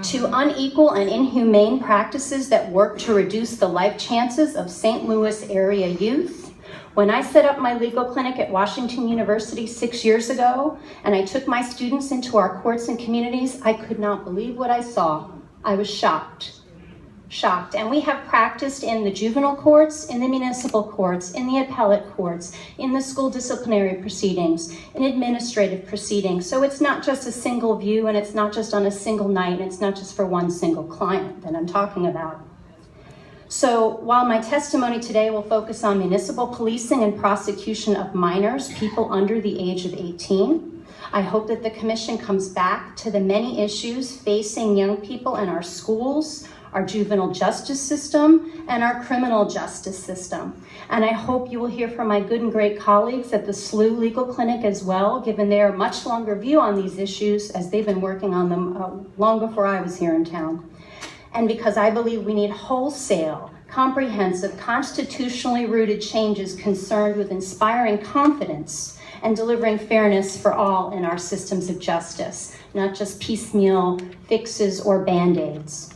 to unequal and inhumane practices that work to reduce the life chances of St. Louis area youth. When I set up my legal clinic at Washington University 6 years ago, and I took my students into our courts and communities, I could not believe what I saw. I was shocked. And we have practiced in the juvenile courts, in the municipal courts, in the appellate courts, in the school disciplinary proceedings, in administrative proceedings. So it's not just a single view, and it's not just on a single night, and it's not just for one single client that I'm talking about. So while my testimony today will focus on municipal policing and prosecution of minors, people under the age of 18, I hope that the Commission comes back to the many issues facing young people in our schools, our juvenile justice system, and our criminal justice system. And I hope you will hear from my good and great colleagues at the SLU Legal Clinic as well, given their much longer view on these issues as they've been working on them long before I was here in town. And because I believe we need wholesale, comprehensive, constitutionally rooted changes concerned with inspiring confidence and delivering fairness for all in our systems of justice, not just piecemeal fixes or Band-Aids.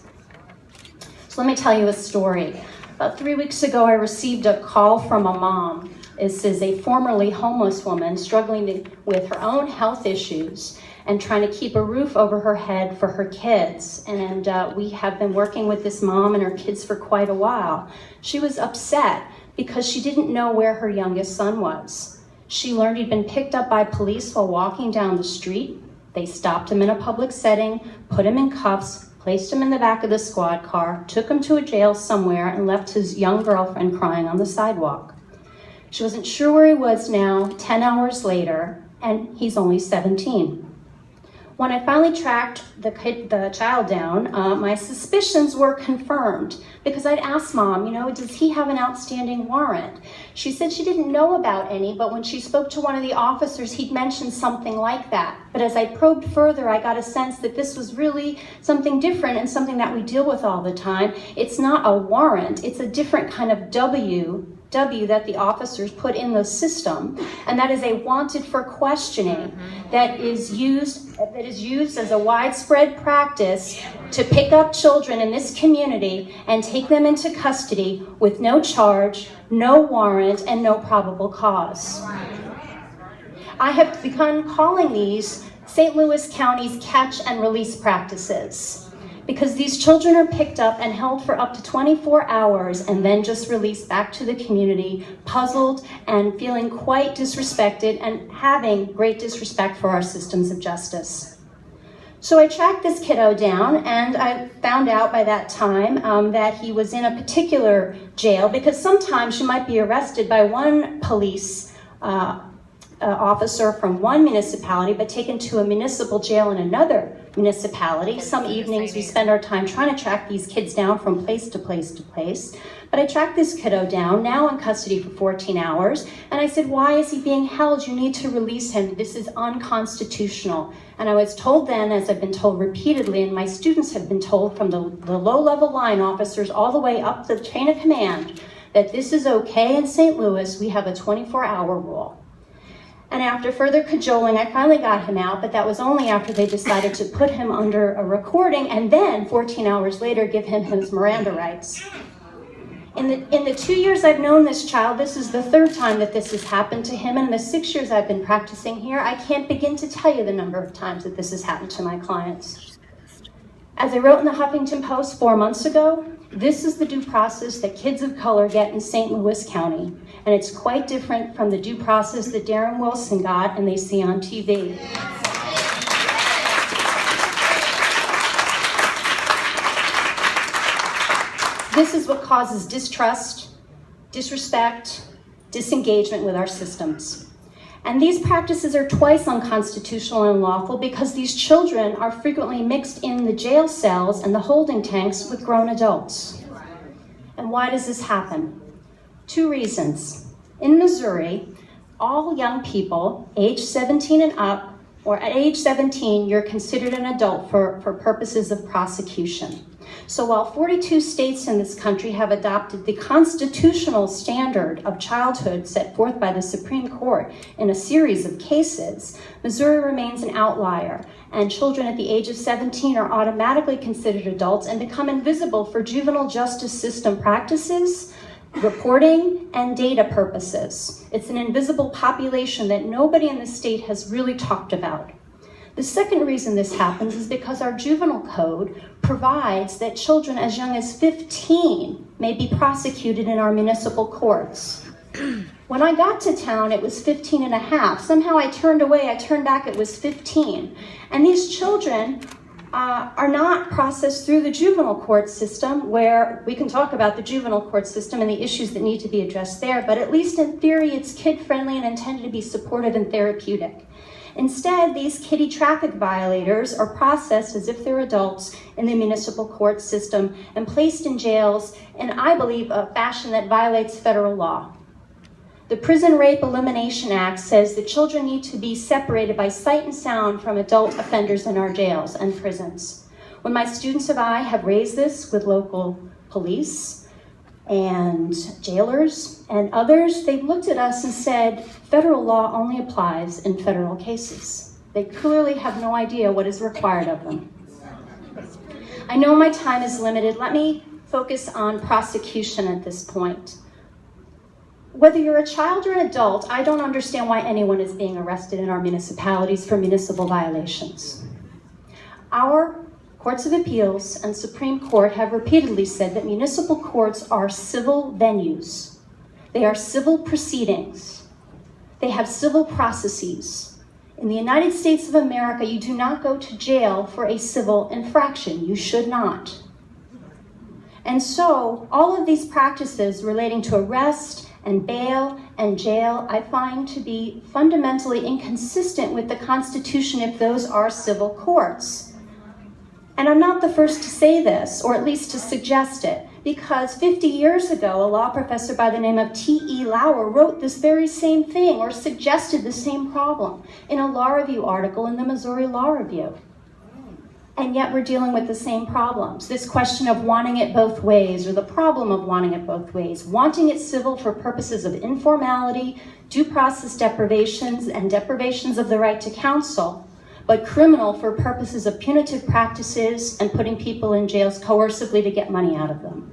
So let me tell you a story. About 3 weeks ago, I received a call from a mom. This is a formerly homeless woman struggling with her own health issues and trying to keep a roof over her head for her kids. And we have been working with this mom and her kids for quite a while. She was upset because she didn't know where her youngest son was. She learned he'd been picked up by police while walking down the street. They stopped him in a public setting, put him in cuffs, placed him in the back of the squad car, took him to a jail somewhere, and left his young girlfriend crying on the sidewalk. She wasn't sure where he was now, 10 hours later, and he's only 17. When I finally tracked the child down, my suspicions were confirmed because I'd asked Mom, does he have an outstanding warrant? She said she didn't know about any, but when she spoke to one of the officers, he'd mentioned something like that. But as I probed further, I got a sense that this was really something different and something that we deal with all the time. It's not a warrant, it's a different kind of W that the officers put in the system, and that is a wanted for questioning that is used as a widespread practice to pick up children in this community and take them into custody with no charge, no warrant, and no probable cause. I have begun calling these St. Louis County's catch and release practices, because these children are picked up and held for up to 24 hours and then just released back to the community, puzzled and feeling quite disrespected and having great disrespect for our systems of justice. So I tracked this kiddo down, and I found out by that time that he was in a particular jail, because sometimes you might be arrested by one police officer from one municipality but taken to a municipal jail in another municipality. Some evenings we spend our time trying to track these kids down from place to place to place. But I tracked this kiddo down, now in custody for 14 hours, and I said, why is he being held? You need to release him. This is unconstitutional. And I was told then, as I've been told repeatedly, and my students have been told from the low-level line officers all the way up the chain of command, that this is okay in St. Louis. We have a 24-hour rule. And after further cajoling, I finally got him out, but that was only after they decided to put him under a recording and then 14 hours later give him his Miranda rights. In the 2 years I've known this child, this is the third time that this has happened to him. And in the 6 years I've been practicing here, I can't begin to tell you the number of times that this has happened to my clients. As I wrote in the Huffington Post 4 months ago, this is the due process that kids of color get in St. Louis County, and it's quite different from the due process that Darren Wilson got and they see on TV. This is what causes distrust, disrespect, disengagement with our systems. And these practices are twice unconstitutional and unlawful because these children are frequently mixed in the jail cells and the holding tanks with grown adults. And why does this happen? 2 reasons. In Missouri, all young people aged 17 and up or at age 17, you're considered an adult for purposes of prosecution. So while 42 states in this country have adopted the constitutional standard of childhood set forth by the Supreme Court in a series of cases, Missouri remains an outlier, and children at the age of 17 are automatically considered adults and become invisible for juvenile justice system practices, reporting, and data purposes. It's an invisible population that nobody in the state has really talked about. The second reason this happens is because our juvenile code provides that children as young as 15 may be prosecuted in our municipal courts. When I got to town, it was 15 and a half. Somehow I turned away, I turned back, it was 15. And these children are not processed through the juvenile court system, where we can talk about the juvenile court system and the issues that need to be addressed there, but at least in theory, it's kid-friendly and intended to be supportive and therapeutic. Instead, these kiddie traffic violators are processed as if they're adults in the municipal court system and placed in jails in, I believe, a fashion that violates federal law. The Prison Rape Elimination Act says that children need to be separated by sight and sound from adult offenders in our jails and prisons. When my students and I have raised this with local police and jailers and others, they've looked at us and said, federal law only applies in federal cases. They clearly have no idea what is required of them. I know my time is limited. Let me focus on prosecution at this point. Whether you're a child or an adult, I don't understand why anyone is being arrested in our municipalities for municipal violations. Our courts of appeals and Supreme Court have repeatedly said that municipal courts are civil venues. They are civil proceedings. They have civil processes. In the United States of America, you do not go to jail for a civil infraction. You should not. And so, all of these practices relating to arrest and bail and jail, I find to be fundamentally inconsistent with the Constitution if those are civil courts. And I'm not the first to say this, or at least to suggest it, because 50 years ago, a law professor by the name of T.E. Lauer wrote this very same thing, or suggested the same problem, in a law review article in the Missouri Law Review. And yet we're dealing with the same problems. This question of wanting it both ways, or the problem of wanting it both ways. Wanting it civil for purposes of informality, due process deprivations, and deprivations of the right to counsel, but criminal for purposes of punitive practices and putting people in jails coercively to get money out of them.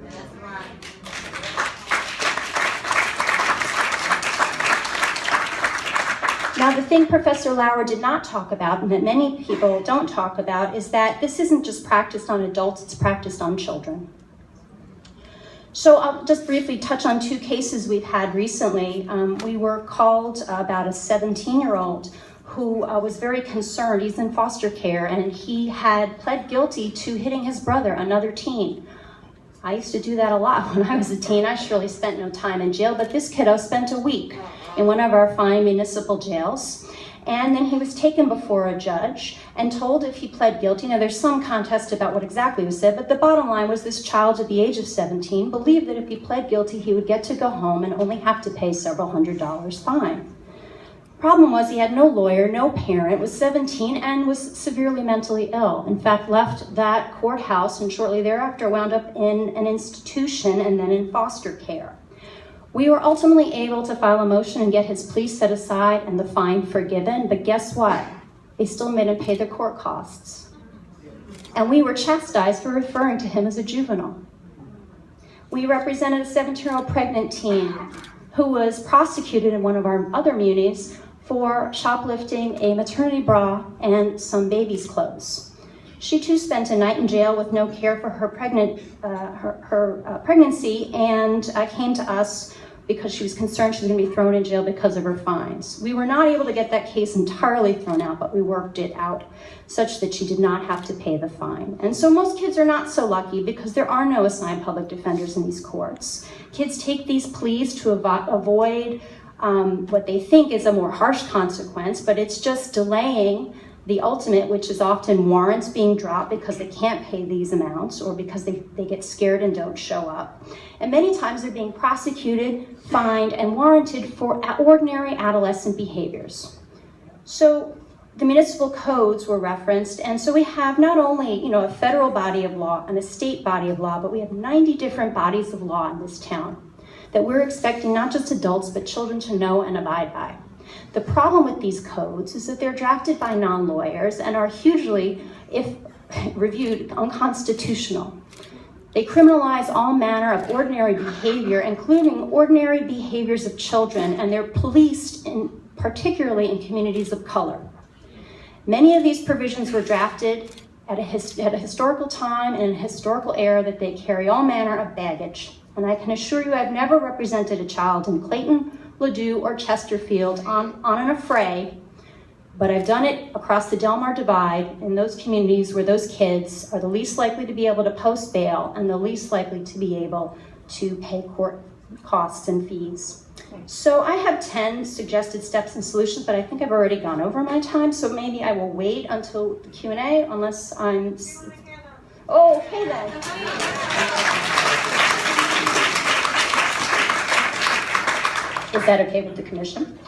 Now, the thing Professor Lauer did not talk about, and that many people don't talk about, is that this isn't just practiced on adults, it's practiced on children. So I'll just briefly touch on two cases we've had recently. We were called about a 17-year-old who was very concerned. He's in foster care, and he had pled guilty to hitting his brother, another teen. I used to do that a lot when I was a teen. I surely spent no time in jail, but this kiddo spent a week in one of our fine municipal jails. And then he was taken before a judge and told if he pled guilty. Now, there's some contest about what exactly was said, but the bottom line was this child at the age of 17 believed that if he pled guilty, he would get to go home and only have to pay several $100s fine. Problem was he had no lawyer, no parent, was 17, and was severely mentally ill. In fact, left that courthouse and shortly thereafter wound up in an institution and then in foster care. We were ultimately able to file a motion and get his plea set aside and the fine forgiven, but guess what? They still made him pay the court costs. And we were chastised for referring to him as a juvenile. We represented a 17-year-old pregnant teen who was prosecuted in one of our other munis for shoplifting a maternity bra and some baby's clothes. She too spent a night in jail with no care for her pregnancy and came to us because she was concerned she was going to be thrown in jail because of her fines. We were not able to get that case entirely thrown out, but we worked it out such that she did not have to pay the fine. And so most kids are not so lucky because there are no assigned public defenders in these courts. Kids take these pleas to avoid what they think is a more harsh consequence, but it's just delaying the ultimate, which is often warrants being dropped because they can't pay these amounts or because they get scared and don't show up. And many times they're being prosecuted, fined, and warranted for ordinary adolescent behaviors. So the municipal codes were referenced, and so we have not only, a federal body of law and a state body of law, but we have 90 different bodies of law in this town that we're expecting not just adults, but children to know and abide by. The problem with these codes is that they're drafted by non-lawyers and are hugely, if reviewed, unconstitutional. They criminalize all manner of ordinary behavior, including ordinary behaviors of children, and they're policed particularly in communities of color. Many of these provisions were drafted at a historical time and in a historical era that they carry all manner of baggage. And I can assure you I've never represented a child in Clayton, Ladue, or Chesterfield on an affray, but I've done it across the Del Mar Divide in those communities where those kids are the least likely to be able to post bail and the least likely to be able to pay court costs and fees. So I have 10 suggested steps and solutions, but I think I've already gone over my time, so maybe I will wait until the Q&A unless I'm... Oh, okay then. Is that okay with the commission?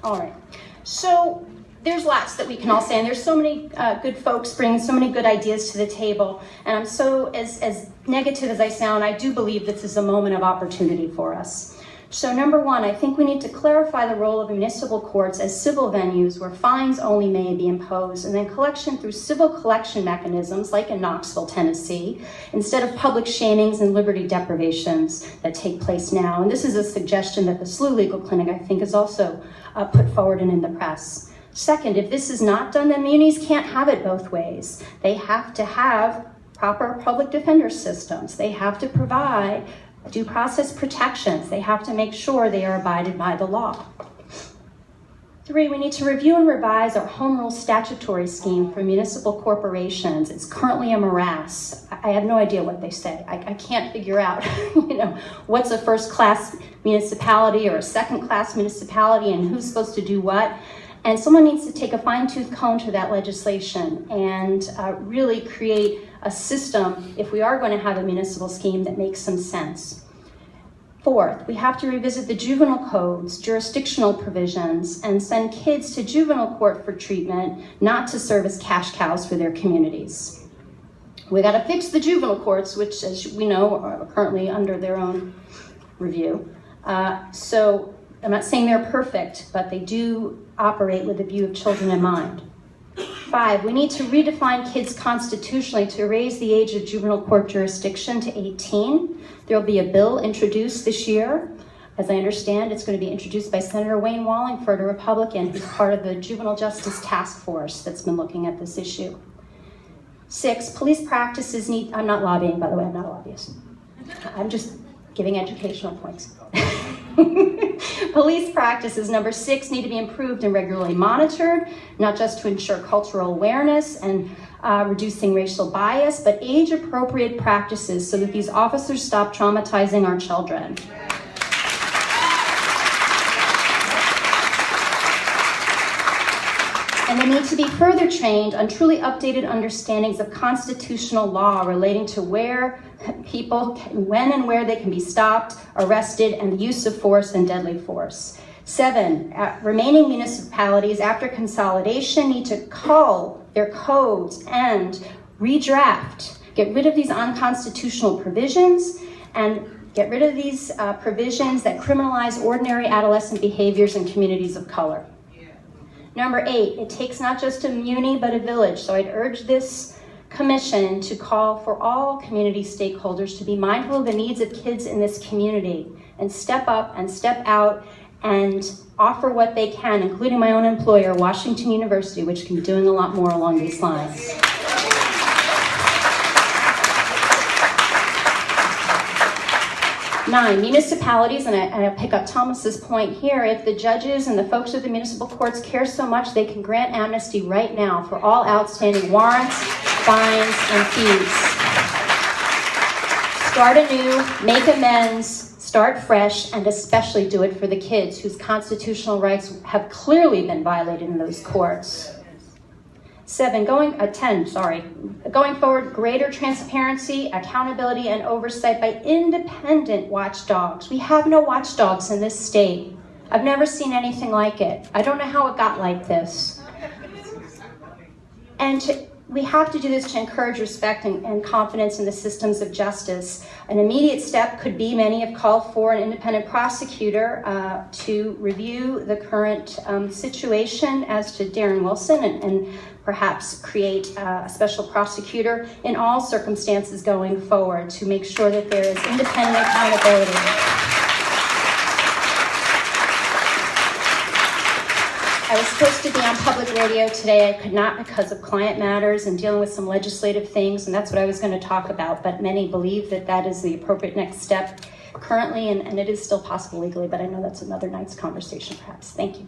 All right. So there's lots that we can all say, and there's so many good folks bringing so many good ideas to the table, and I'm so, as negative as I sound, I do believe this is a moment of opportunity for us. So number one, I think we need to clarify the role of municipal courts as civil venues where fines only may be imposed, and then collection through civil collection mechanisms like in Knoxville, Tennessee, instead of public shamings and liberty deprivations that take place now. And this is a suggestion that the SLU Legal Clinic, I think, is also put forward and in the press. Second, if this is not done, then munis can't have it both ways. They have to have proper public defender systems. They have to provide due process protections. They have to make sure they are abided by the law. 3, we need to review and revise our home rule statutory scheme for municipal corporations. It's currently a morass. I have no idea what they say. I can't figure out, what's a first-class municipality or a second-class municipality and who's supposed to do what. And someone needs to take a fine-tooth comb to that legislation and really create a system, if we are going to have a municipal scheme, that makes some sense. 4th, we have to revisit the juvenile codes, jurisdictional provisions, and send kids to juvenile court for treatment, not to serve as cash cows for their communities. We got to fix the juvenile courts, which, as we know, are currently under their own review. So I'm not saying they're perfect, but they do operate with a view of children in mind. 5, we need to redefine kids constitutionally to raise the age of juvenile court jurisdiction to 18. There will be a bill introduced this year. As I understand, it's going to be introduced by Senator Wayne Wallingford, a Republican, who's part of the Juvenile Justice Task Force that's been looking at this issue. 6, police practices need, I'm not lobbying, by the way, I'm not a lobbyist. I'm just giving educational points. Police practices, number 6, need to be improved and regularly monitored, not just to ensure cultural awareness and reducing racial bias, but age-appropriate practices so that these officers stop traumatizing our children. And they need to be further trained on truly updated understandings of constitutional law relating to where people, when and where they can be stopped, arrested, and the use of force and deadly force. 7, remaining municipalities after consolidation need to cull their codes and redraft, get rid of these unconstitutional provisions, and get rid of these provisions that criminalize ordinary adolescent behaviors in communities of color. Number 8, it takes not just a muni, but a village. So I'd urge this commission to call for all community stakeholders to be mindful of the needs of kids in this community and step up and step out and offer what they can, including my own employer, Washington University, which can be doing a lot more along these lines. 9, municipalities, and I pick up Thomas's point here, if the judges and the folks of the municipal courts care so much, they can grant amnesty right now for all outstanding warrants, fines, and fees. Start anew, make amends, start fresh, and especially do it for the kids whose constitutional rights have clearly been violated in those courts. 10, going forward, greater transparency, accountability, and oversight by independent watchdogs. We have no watchdogs in this state. I've never seen anything like it. I don't know how it got like this. We have to do this to encourage respect and confidence in the systems of justice. An immediate step could be, many have called for an independent prosecutor to review the current situation as to Darren Wilson and perhaps create a special prosecutor in all circumstances going forward to make sure that there is independent accountability. I was supposed to be on public radio today. I could not because of client matters and dealing with some legislative things, and that's what I was going to talk about, but many believe that that is the appropriate next step currently, and it is still possible legally, but I know that's another night's conversation perhaps. Thank you.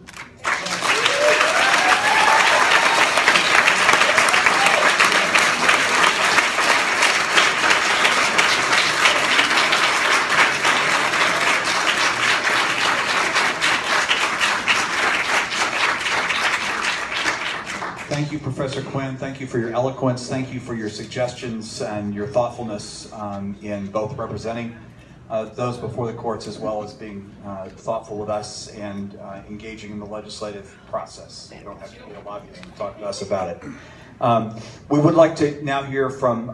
Thank you, Professor Quinn. Thank you for your eloquence. Thank you for your suggestions and your thoughtfulness in both representing those before the courts as well as being thoughtful with us and engaging in the legislative process. You don't have to be a lobbyist to talk to us about it. We would like to now hear from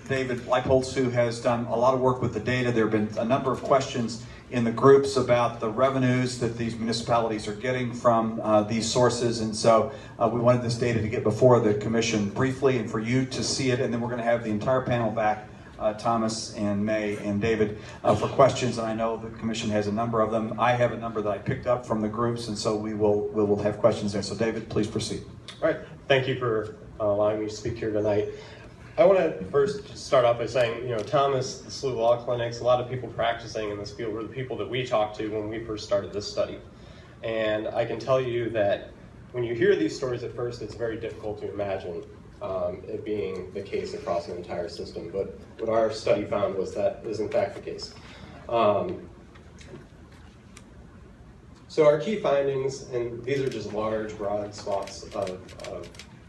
David Leipoltz, who has done a lot of work with the data. There have been a number of questions in the groups about the revenues that these municipalities are getting from these sources, and so we wanted this data to get before the commission briefly and for you to see it, and then we're going to have the entire panel back, Thomas and May and David, for questions, and I know the commission has a number of them. I have a number that I picked up from the groups, and so we will have questions there. So David, please proceed. All right, thank you for allowing me to speak here tonight. I want to first start off by saying, Thomas, the SLU Law Clinics, a lot of people practicing in this field were the people that we talked to when we first started this study. And I can tell you that when you hear these stories at first, it's very difficult to imagine it being the case across an entire system. But what our study found was that is in fact the case. So our key findings, and these are just large, broad swaths of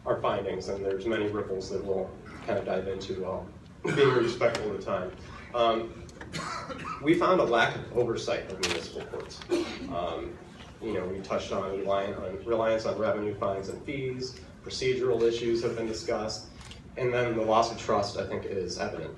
our findings, and there's many ripples that we'll kind of dive into while being respectful of the time. We found a lack of oversight of municipal courts. We touched on reliance on revenue, fines, and fees. Procedural issues have been discussed, and then the loss of trust, I think, is evident.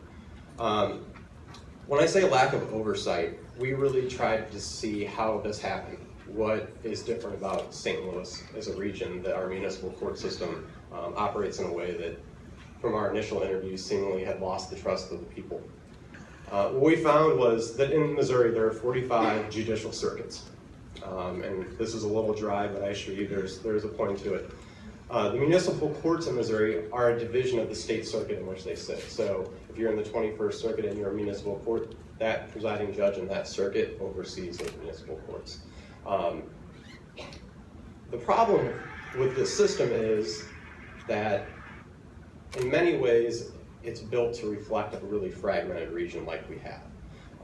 When I say lack of oversight, we really tried to see how this happened. What is different about St. Louis as a region that our municipal court system operates in a way that, from our initial interviews, seemingly had lost the trust of the people. What we found was that in Missouri there are 45 judicial circuits. And this is a little dry, but I assure you there's a point to it. The municipal courts in Missouri are a division of the state circuit in which they sit. So if you're in the 21st Circuit and you're a municipal court, that presiding judge in that circuit oversees those municipal courts. The problem with this system is that in many ways, it's built to reflect a really fragmented region like we have.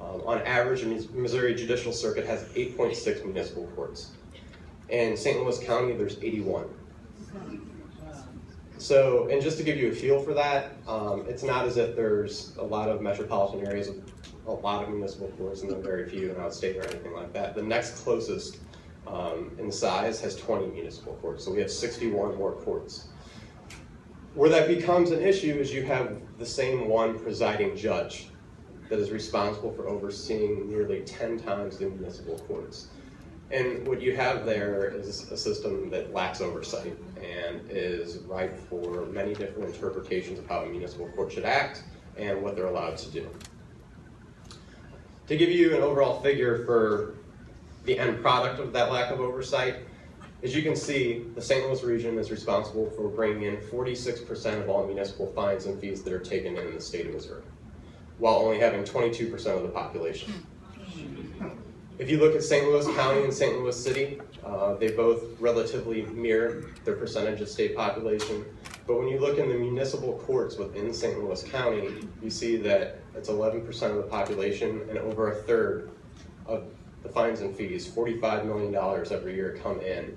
On average, the Missouri Judicial Circuit has 8.6 municipal courts. In St. Louis County, there's 81. So, and just to give you a feel for that, it's not as if there's a lot of metropolitan areas with a lot of municipal courts and then very few in outstate or anything like that. The next closest in size has 20 municipal courts, so we have 61 more courts. Where that becomes an issue is you have the same one presiding judge that is responsible for overseeing nearly 10 times the municipal courts. And what you have there is a system that lacks oversight and is ripe for many different interpretations of how a municipal court should act and what they're allowed to do. To give you an overall figure for the end product of that lack of oversight, as you can see, the St. Louis region is responsible for bringing in 46% of all municipal fines and fees that are taken in the state of Missouri, while only having 22% of the population. If you look at St. Louis County and St. Louis City, they both relatively mirror their percentage of state population. But when you look in the municipal courts within St. Louis County, you see that it's 11% of the population and over a third of the fines and fees, $45 million every year, come in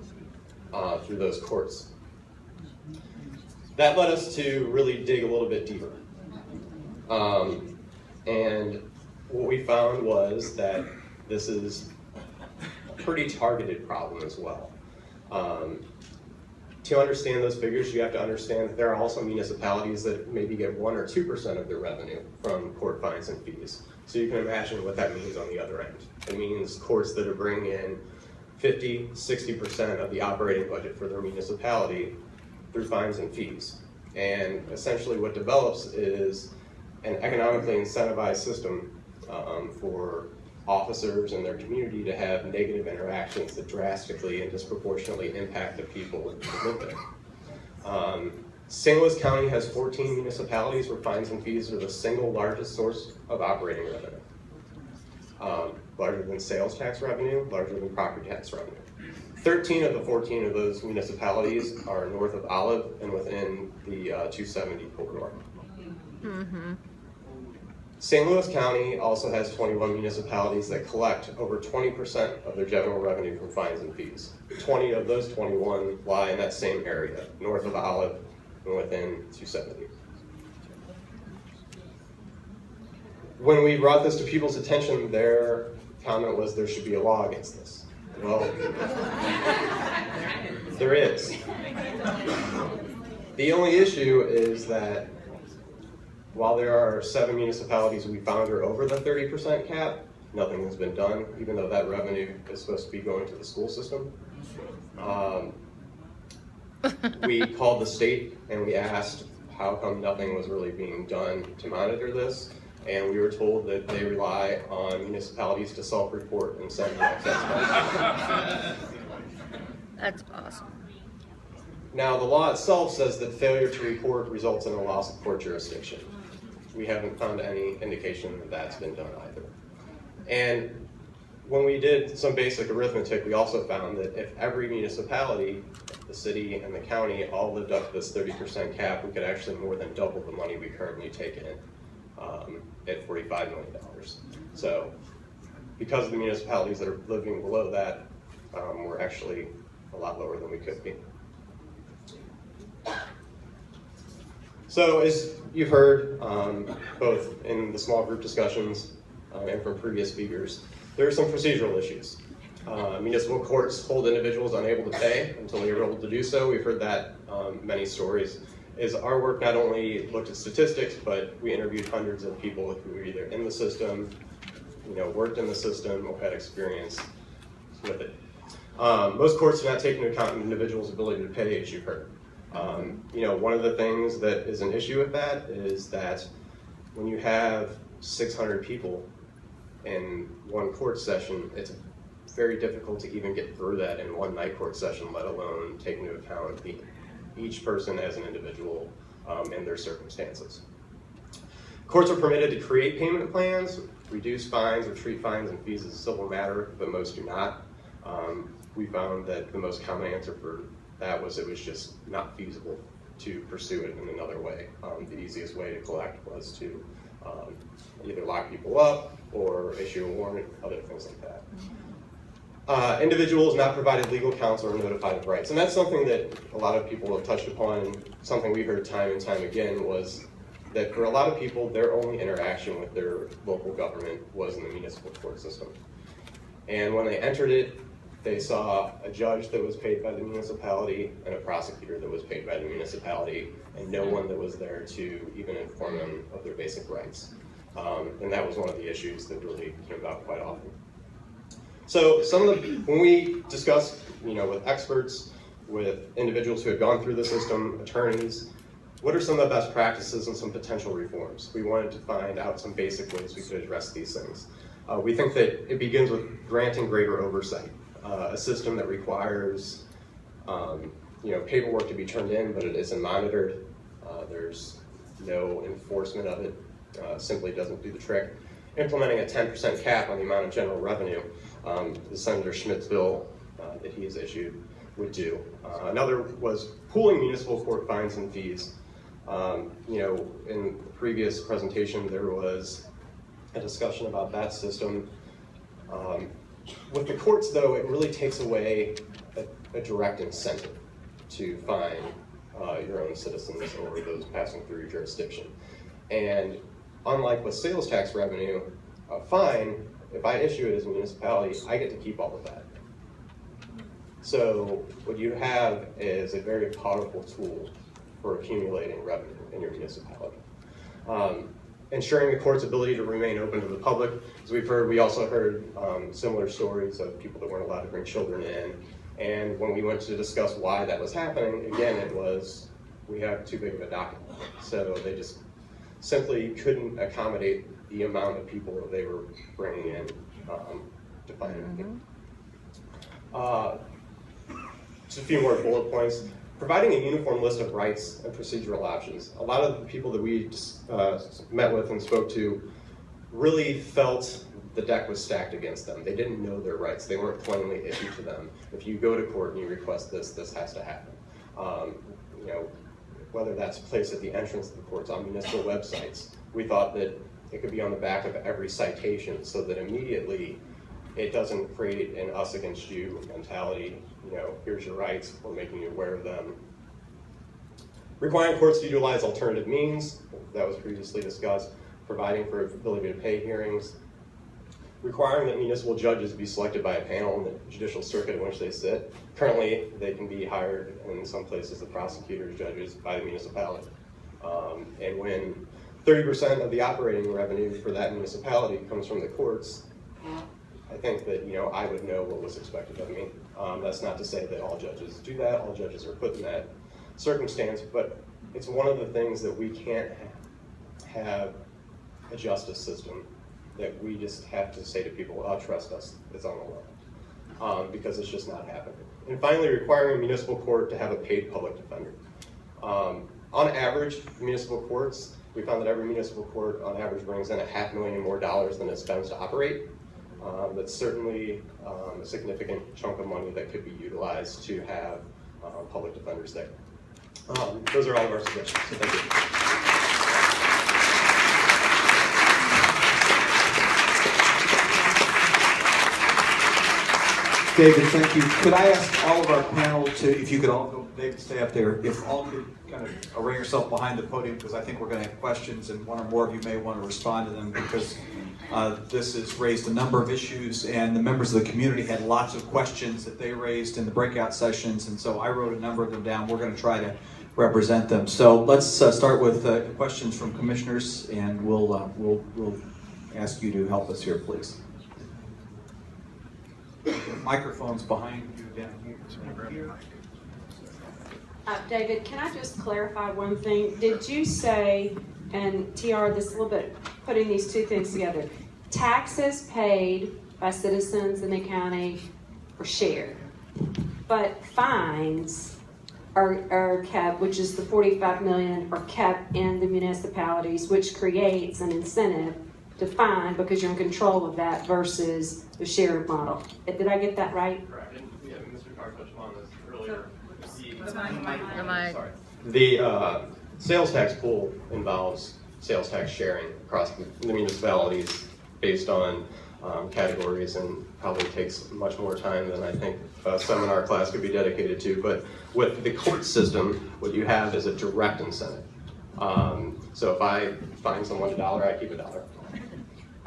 through those courts. That led us to really dig a little bit deeper. And what we found was that this is a pretty targeted problem as well. To understand those figures, you have to understand that there are also municipalities that maybe get 1 or 2% of their revenue from court fines and fees. So you can imagine what that means on the other end. It means courts that are bringing in 50, 60% of the operating budget for their municipality through fines and fees. And essentially what develops is an economically incentivized system for officers and their community to have negative interactions that drastically and disproportionately impact the people who live there. St. Louis County has 14 municipalities where fines and fees are the single largest source of operating revenue. Larger than sales tax revenue, larger than property tax revenue. 13 of the 14 of those municipalities are north of Olive and within the 270 corridor. Mm-hmm. St. Louis County also has 21 municipalities that collect over 20% of their general revenue from fines and fees. 20 of those 21 lie in that same area, north of Olive and within 270. When we brought this to people's attention, their comment was there should be a law against this. Well, there is. The only issue is that while there are 7 municipalities we found are over the 30% cap, nothing has been done, even though that revenue is supposed to be going to the school system. We called the state and we asked how come nothing was really being done to monitor this, and we were told that they rely on municipalities to self-report and send excess funds. That's awesome. Now, the law itself says that failure to report results in a loss of court jurisdiction. We haven't found any indication that that's been done either. And when we did some basic arithmetic, we also found that if every municipality, the city and the county, all lived up to this 30% cap, we could actually more than double the money we currently take in at $45 million. So because of the municipalities that are living below that, we're actually a lot lower than we could be. So as you've heard, both in the small group discussions and from previous speakers, there are some procedural issues. Municipal courts hold individuals unable to pay until they are able to do so. We've heard that many stories. Is our work not only looked at statistics, but we interviewed hundreds of people who were either in the system, worked in the system, or had experience with it. Most courts do not take into account an individual's ability to pay, as you've heard. One of the things that is an issue with that is that when you have 600 people in one court session, it's very difficult to even get through that in one night court session, let alone take into account each person as an individual and their circumstances. Courts are permitted to create payment plans, reduce fines, or treat fines and fees as a civil matter, but most do not. We found that the most common answer for that was it was just not feasible to pursue it in another way. The easiest way to collect was to either lock people up or issue a warrant, other things like that. Individuals not provided legal counsel or notified of rights. And that's something that a lot of people have touched upon, and something we heard time and time again was that for a lot of people, their only interaction with their local government was in the municipal court system. And when they entered it, they saw a judge that was paid by the municipality and a prosecutor that was paid by the municipality, and no one that was there to even inform them of their basic rights. And that was one of the issues that really came about quite often. So when we discussed, with experts, with individuals who had gone through the system, attorneys, what are some of the best practices and some potential reforms? We wanted to find out some basic ways we could address these things. We think that it begins with granting greater oversight. A system that requires paperwork to be turned in, but it isn't monitored. There's no enforcement of it. Simply doesn't do the trick. Implementing a 10% cap on the amount of general revenue, the Senator Schmidt's bill that he has issued would do. Another was pooling municipal court fines and fees. In the previous presentation, there was a discussion about that system. With the courts, though, it really takes away a direct incentive to fine your own citizens or those passing through your jurisdiction. And unlike with sales tax revenue, a fine, if I issue it as a municipality, I get to keep all of that. So what you have is a very powerful tool for accumulating revenue in your municipality. Ensuring the court's ability to remain open to the public. As we also heard similar stories of people that weren't allowed to bring children in. And when we went to discuss why that was happening, again, it was, we have too big of a docket. So they just simply couldn't accommodate the amount of people that they were bringing in to fight it. Just a few more bullet points. Providing a uniform list of rights and procedural options. A lot of the people that we met with and spoke to really felt the deck was stacked against them. They didn't know their rights. They weren't plainly issued to them. If you go to court and you request this, this has to happen. You know, whether that's placed at the entrance of the courts, on municipal websites. We thought that it could be on the back of every citation so that immediately it doesn't create an us against you mentality. You know, here's your rights, we're making you aware of them. Requiring courts to utilize alternative means, that was previously discussed. Providing for ability to pay hearings. Requiring that municipal judges be selected by a panel in the judicial circuit in which they sit. Currently, they can be hired, in some places, the prosecutors, judges, by the municipality. And when 30% of the operating revenue for that municipality comes from the courts, I think that, you know, I would know what was expected of me. That's not to say that all judges do that, all judges are put in that circumstance, but it's one of the things that we can't have a justice system that we just have to say to people, oh, trust us, it's on the line, because it's just not happening. And finally, requiring a municipal court to have a paid public defender. On average, municipal courts, we found that every municipal court on average brings in $500,000 more than it spends to operate. That's certainly a significant chunk of money that could be utilized to have public defenders there. Those are all of our suggestions, so thank you. David, thank you. Could I ask all of our panel to, if you could all go, David, stay up there, if all could kind of array yourself behind the podium, because I think we're going to have questions and one or more of you may want to respond to them, because this has raised a number of issues and the members of the community had lots of questions that they raised in the breakout sessions, and so I wrote a number of them down. We're going to try to represent them. So let's start with questions from commissioners, and we'll ask you to help us here, please. Microphones behind you down here. David, can I just clarify one thing? Did you say, and TR, this a little bit, putting these two things together, taxes paid by citizens in the county are shared, but fines are kept, which is the 45 million, are kept in the municipalities, which creates an incentive to fine because you're in control of that versus the shared model. Did I get that right? Correct. And yeah, Mr. Carr touched on this earlier. The The sales tax pool involves sales tax sharing across the municipalities based on categories, and probably takes much more time than I think a seminar class could be dedicated to. But with the court system, what you have is a direct incentive. So if I fine someone $1, I keep $1.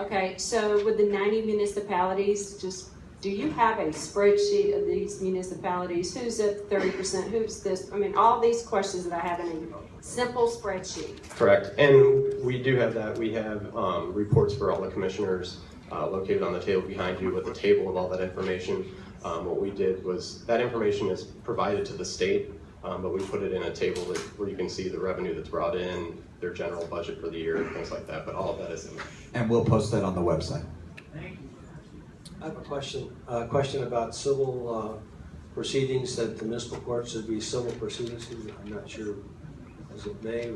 Okay, so with the 90 municipalities, just do you have a spreadsheet of these municipalities? Who's at 30%? Who's this? I mean, all these questions that I have in a simple spreadsheet. Correct, and we do have that. We have reports for all the commissioners located on the table behind you with a table of all that information. What we did was, that information is provided to the state, but we put it in a table where you can see the revenue that's brought in, their general budget for the year, and things like that, but all of that is in there. And we'll post that on the website. I have a question about civil proceedings, that the municipal courts would be civil proceedings. I'm not sure as it may.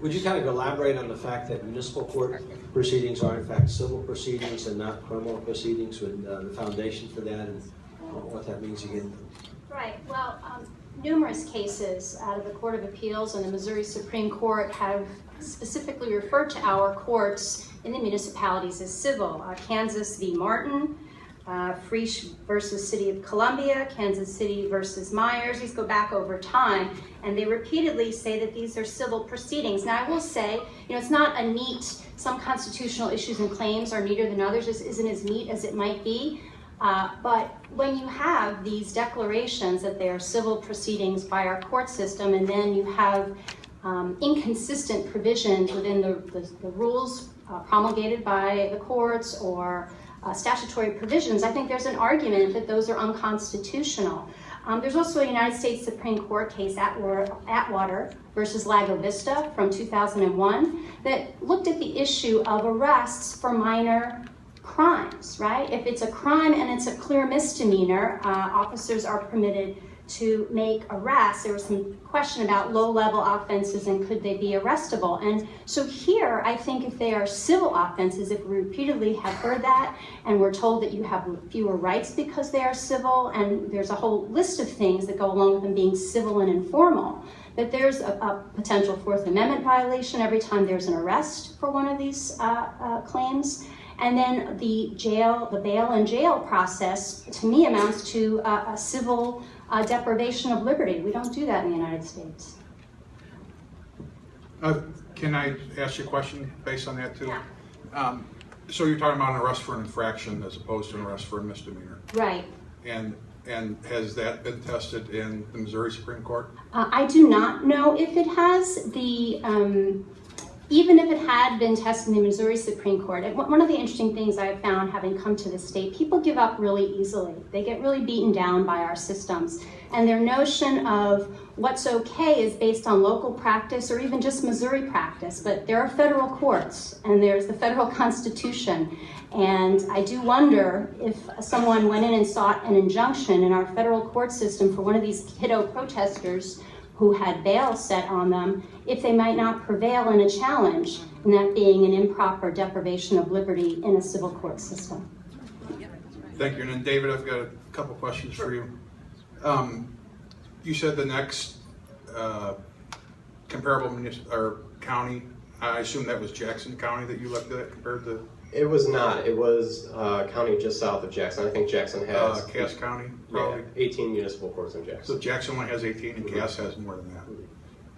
Would you kind of elaborate on the fact that municipal court proceedings are in fact civil proceedings and not criminal proceedings, with the foundation for that, and what that means again? Right, well, numerous cases out of the Court of Appeals and the Missouri Supreme Court have specifically referred to our courts in the municipalities as civil. Kansas v. Martin, Friesch versus City of Columbia, Kansas City versus Myers. These go back over time, and they repeatedly say that these are civil proceedings. Now, I will say, it's not a neat, some constitutional issues and claims are neater than others. This isn't as neat as it might be. But when you have these declarations that they are civil proceedings by our court system, and then you have inconsistent provisions within the rules promulgated by the courts or statutory provisions, I think there's an argument that those are unconstitutional. There's also a United States Supreme Court case, Atwater versus Lago Vista from 2001, that looked at the issue of arrests for minor crimes, right? If it's a crime and it's a clear misdemeanor, officers are permitted to make arrests. There was some question about low-level offenses and could they be arrestable. And so here, I think if they are civil offenses, if we repeatedly have heard that, and we're told that you have fewer rights because they are civil, and there's a whole list of things that go along with them being civil and informal, that there's a potential Fourth Amendment violation every time there's an arrest for one of these claims. And then the bail and jail process, to me, amounts to a civil deprivation of liberty. We don't do that in the United States. Can I ask you a question based on that too? Yeah. So you're talking about an arrest for an infraction as opposed to an arrest for a misdemeanor. Right. And has that been tested in the Missouri Supreme Court? I do not know if it has. Even if it had been tested in the Missouri Supreme Court, one of the interesting things I have found having come to the state, people give up really easily. They get really beaten down by our systems. And their notion of what's okay is based on local practice or even just Missouri practice. But there are federal courts and there's the federal Constitution. And I do wonder if someone went in and sought an injunction in our federal court system for one of these kiddo protesters who had bail set on them, if they might not prevail in a challenge, and that being an improper deprivation of liberty in a civil court system. Thank you. And then David, I've got a couple questions for you. You said the next comparable county, I assume that was Jackson County that you looked at compared to? It was not. It was a county just south of Jackson. I think Jackson has... Cass County, probably? Yeah, 18 municipal courts in Jackson. So Jackson only has 18 and Cass has more than that.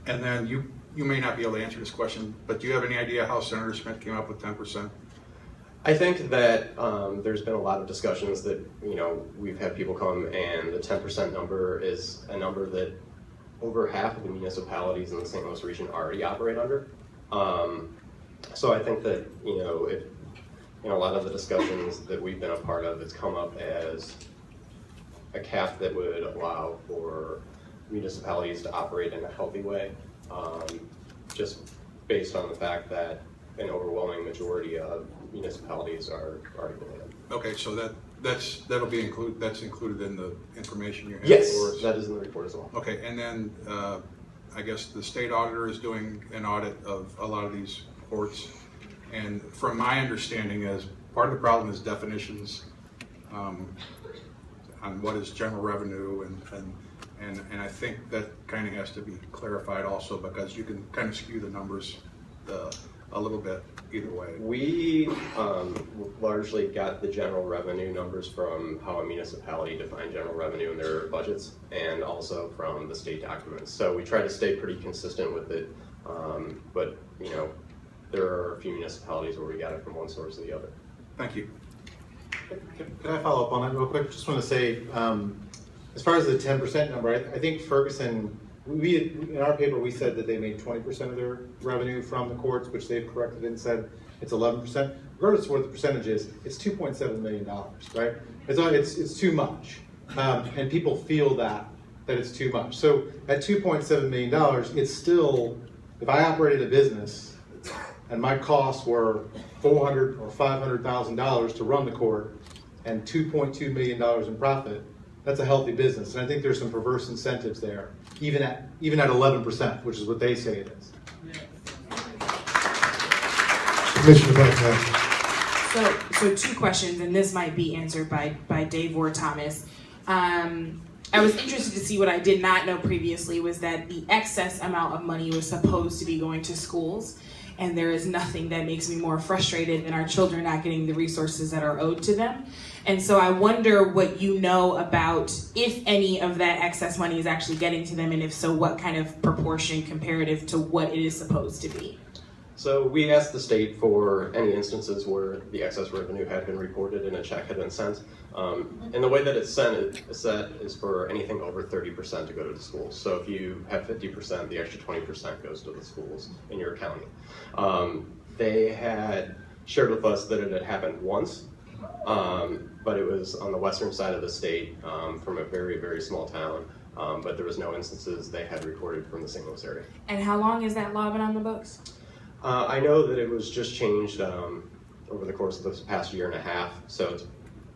And then you may not be able to answer this question, but do you have any idea how Senator Smith came up with 10%? I think that there's been a lot of discussions that, we've had people come and the 10% number is a number that over half of the municipalities in the St. Louis region already operate under. So I think that, if a lot of the discussions that we've been a part of, it's come up as a cap that would allow for municipalities to operate in a healthy way, just based on the fact that an overwhelming majority of municipalities are already below. Okay, so that's included in the information you have yes, for us? That is in the report as well. Okay, and then I guess the state auditor is doing an audit of a lot of these courts. And from my understanding is part of the problem is definitions on what is general revenue and I think that kind of has to be clarified also because you can kind of skew the numbers a little bit either way. We largely got the general revenue numbers from how a municipality defined general revenue in their budgets and also from the state documents. So we try to stay pretty consistent with it, but there are a few municipalities where we got it from one source or the other. Thank you. Can I follow up on that real quick? Just want to say, as far as the 10% number, I think Ferguson, in our paper we said that they made 20% of their revenue from the courts, which they've corrected and said it's 11%. Regardless of what the percentage is, it's $2.7 million, right? It's too much, and people feel that it's too much. So at $2.7 million, it's still, if I operated a business and my costs were $400,000 or $500,000 to run the court and $2.2 million in profit, that's a healthy business. And I think there's some perverse incentives there, even at 11%, which is what they say it is. Commissioner Beck. So two questions, and this might be answered by Dave or Thomas. I was interested to see what I did not know previously was that the excess amount of money was supposed to be going to schools. And there is nothing that makes me more frustrated than our children not getting the resources that are owed to them. And so I wonder what you know about if any of that excess money is actually getting to them, and if so, what kind of proportion comparative to what it is supposed to be. So we asked the state for any instances where the excess revenue had been reported and a check had been sent. And the way that it's set is for anything over 30% to go to the schools. So if you have 50%, the extra 20% goes to the schools in your county. They had shared with us that it had happened once, but it was on the western side of the state from a very, very small town. But there was no instances they had recorded from the St. Louis area. And how long has that law been on the books? I know that it was just changed over the course of this past year and a half, so it's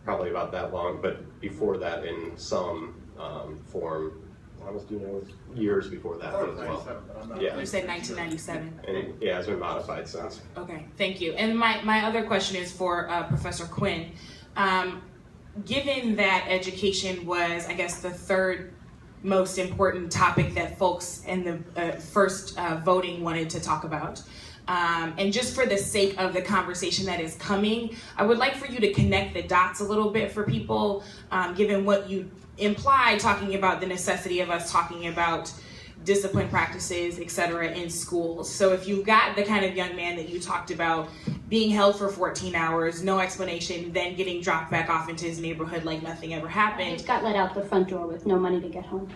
probably about that long, but before that in some form, almost years before that as well. Yeah. You said 1997. And yeah, it's been modified since. Okay, thank you. And my other question is for Professor Quinn. Given that education was, I guess, the third most important topic that folks in the first voting wanted to talk about, and just for the sake of the conversation that is coming, I would like for you to connect the dots a little bit for people, given what you implied talking about the necessity of us talking about discipline practices, et cetera, in schools. So if you've got the kind of young man that you talked about being held for 14 hours, no explanation, then getting dropped back off into his neighborhood like nothing ever happened. He got let out the front door with no money to get home.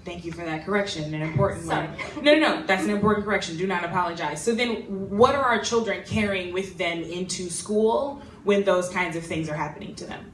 Thank you for that correction, an important one. No, that's an important correction. Do not apologize. So then what are our children carrying with them into school when those kinds of things are happening to them?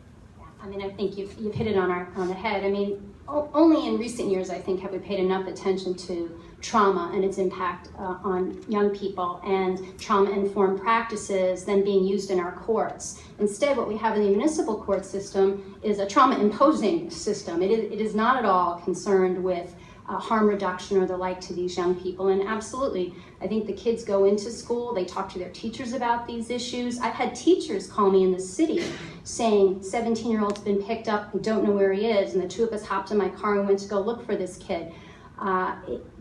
I mean, I think you've hit it on the head. I mean, only in recent years, I think, have we paid enough attention to trauma and its impact on young people and trauma-informed practices then being used in our courts. Instead, what we have in the municipal court system is a trauma-imposing system. It is not at all concerned with harm reduction or the like to these young people. And absolutely, I think the kids go into school, they talk to their teachers about these issues. I've had teachers call me in the city saying, 17-year-old's been picked up, we don't know where he is, and the two of us hopped in my car and went to go look for this kid.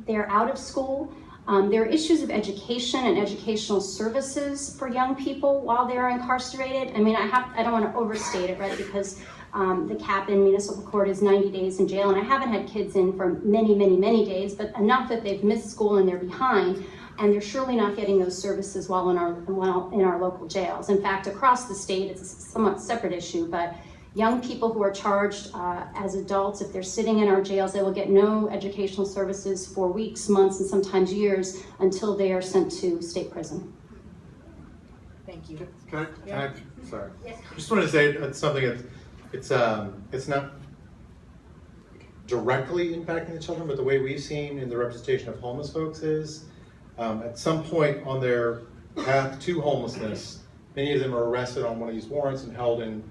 They're out of school. There are issues of education and educational services for young people while they're incarcerated. I mean, I don't want to overstate it, right, because the cap in municipal court is 90 days in jail, and I haven't had kids in for many, many, many days, but enough that they've missed school and they're behind, and they're surely not getting those services while in our local jails. In fact, across the state, it's a somewhat separate issue, but young people who are charged as adults, if they're sitting in our jails, they will get no educational services for weeks, months, and sometimes years until they are sent to state prison. Thank you. Can I sorry. Yes. I just wanted to say something that it's not directly impacting the children, but the way we've seen in the representation of homeless folks is at some point on their path to homelessness, many of them are arrested on one of these warrants and held in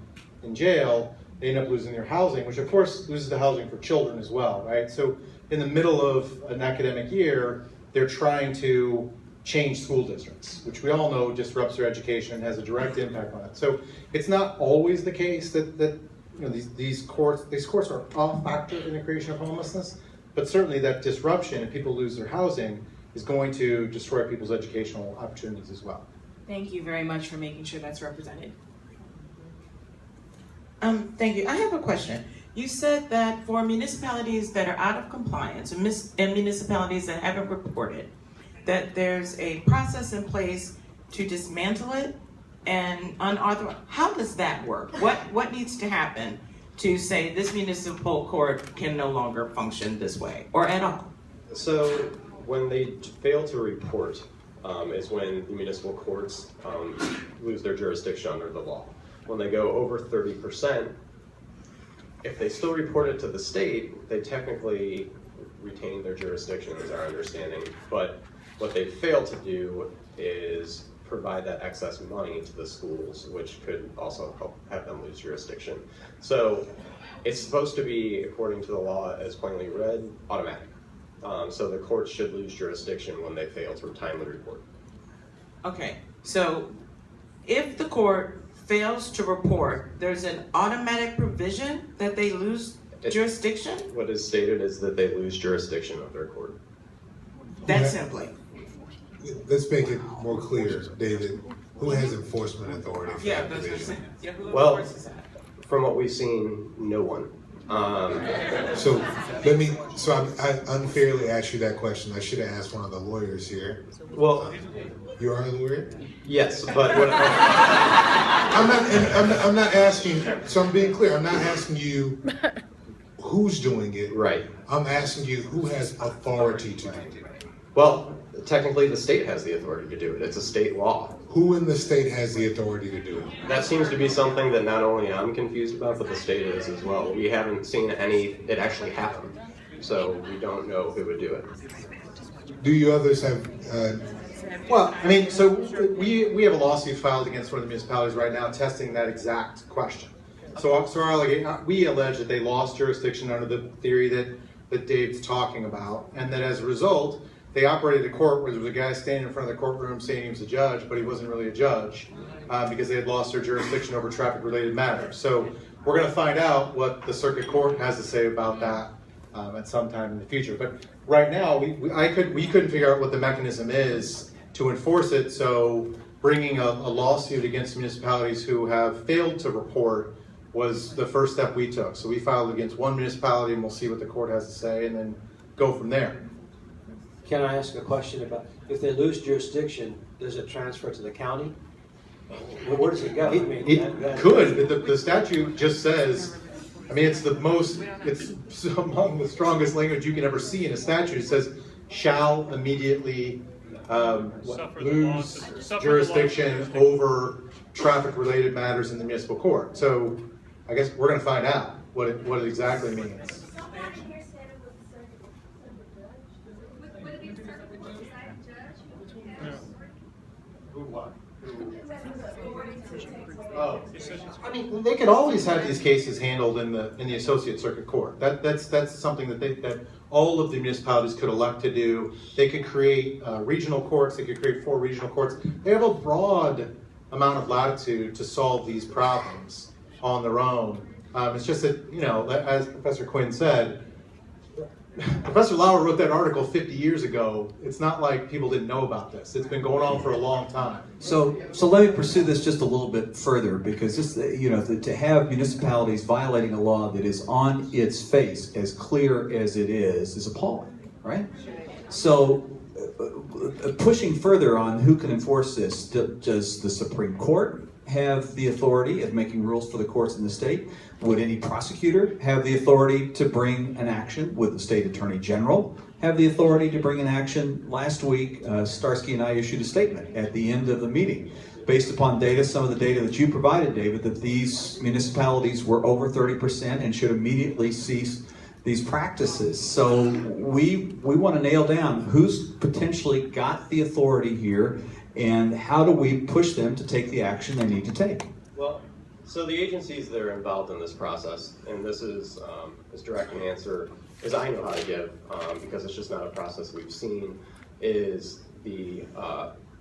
jail. They end up losing their housing, which of course loses the housing for children as well, right? So in the middle of an academic year, they're trying to change school districts, which we all know disrupts their education and has a direct impact on it. So it's not always the case that you know these courts are a factor in the creation of homelessness, but certainly that disruption and people lose their housing is going to destroy people's educational opportunities as well. Thank you very much for making sure that's represented. Thank you. I have a question. You said that for municipalities that are out of compliance and municipalities that haven't reported, that there's a process in place to dismantle it and unauthorized. How does that work? What needs to happen to say this municipal court can no longer function this way or at all? So when they fail to report is when the municipal courts lose their jurisdiction under the law. When they go over 30%, if they still report it to the state, they technically retain their jurisdiction, is our understanding. But what they fail to do is provide that excess money to the schools, which could also help have them lose jurisdiction. So it's supposed to be, according to the law as plainly read, automatic. So the courts should lose jurisdiction when they fail to timely report. Okay, so if the court fails to report, there's an automatic provision that they lose jurisdiction? What is stated is that they lose jurisdiction of their court. That simply. Let's make it more clear, David. Who has enforcement authority for that provision? Well, from what we've seen, no one. So I unfairly asked you that question. I should have asked one of the lawyers here. Well, you are a lawyer? Yes, but what I'm not asking. So I'm being clear. I'm not asking you who's doing it. Right. I'm asking you who has authority to do it. Well, technically the state has the authority to do it. It's a state law. Who in the state has the authority to do it? That seems to be something that not only I'm confused about, but the state is as well. We haven't seen it actually happen. So we don't know who would do it. Do you others have... Well, I mean, so we have a lawsuit filed against one of the municipalities right now testing that exact question. So we allege that they lost jurisdiction under the theory that Dave's talking about, and that as a result, they operated a court where there was a guy standing in front of the courtroom saying he was a judge, but he wasn't really a judge because they had lost their jurisdiction over traffic-related matters. So we're going to find out what the circuit court has to say about that at some time in the future. But right now, we couldn't figure out what the mechanism is to enforce it. So bringing a lawsuit against municipalities who have failed to report was the first step we took. So we filed against one municipality, and we'll see what the court has to say, and then go from there. Can I ask a question about, if they lose jurisdiction, does it transfer to the county? Where does it go? It could. The statute just says, I mean, it's among the strongest language you can ever see in a statute. It says, shall immediately lose jurisdiction over traffic-related matters in the municipal court. So I guess we're going to find out what it exactly means. Oh, I mean, they could always have these cases handled in the associate circuit court. That's something that all of the municipalities could elect to do. They could create regional courts. They could create 4 regional courts. They have a broad amount of latitude to solve these problems on their own. It's just that, as Professor Quinn said, Professor Lauer wrote that article 50 years ago. It's not like people didn't know about this. It's been going on for a long time. So let me pursue this just a little bit further, because this, to have municipalities violating a law that is on its face as clear as it is appalling, right? So pushing further on who can enforce this, does the Supreme Court have the authority of making rules for the courts in the state? Would any prosecutor have the authority to bring an action? Would the state attorney general have the authority to bring an action? Last week, Starsky and I issued a statement at the end of the meeting based upon data, some of the data that you provided, David, that these municipalities were over 30% and should immediately cease these practices. So we want to nail down who's potentially got the authority here, and how do we push them to take the action they need to take? Well, so the agencies that are involved in this process, and this is as direct an answer as I know how to give, because it's just not a process we've seen, is the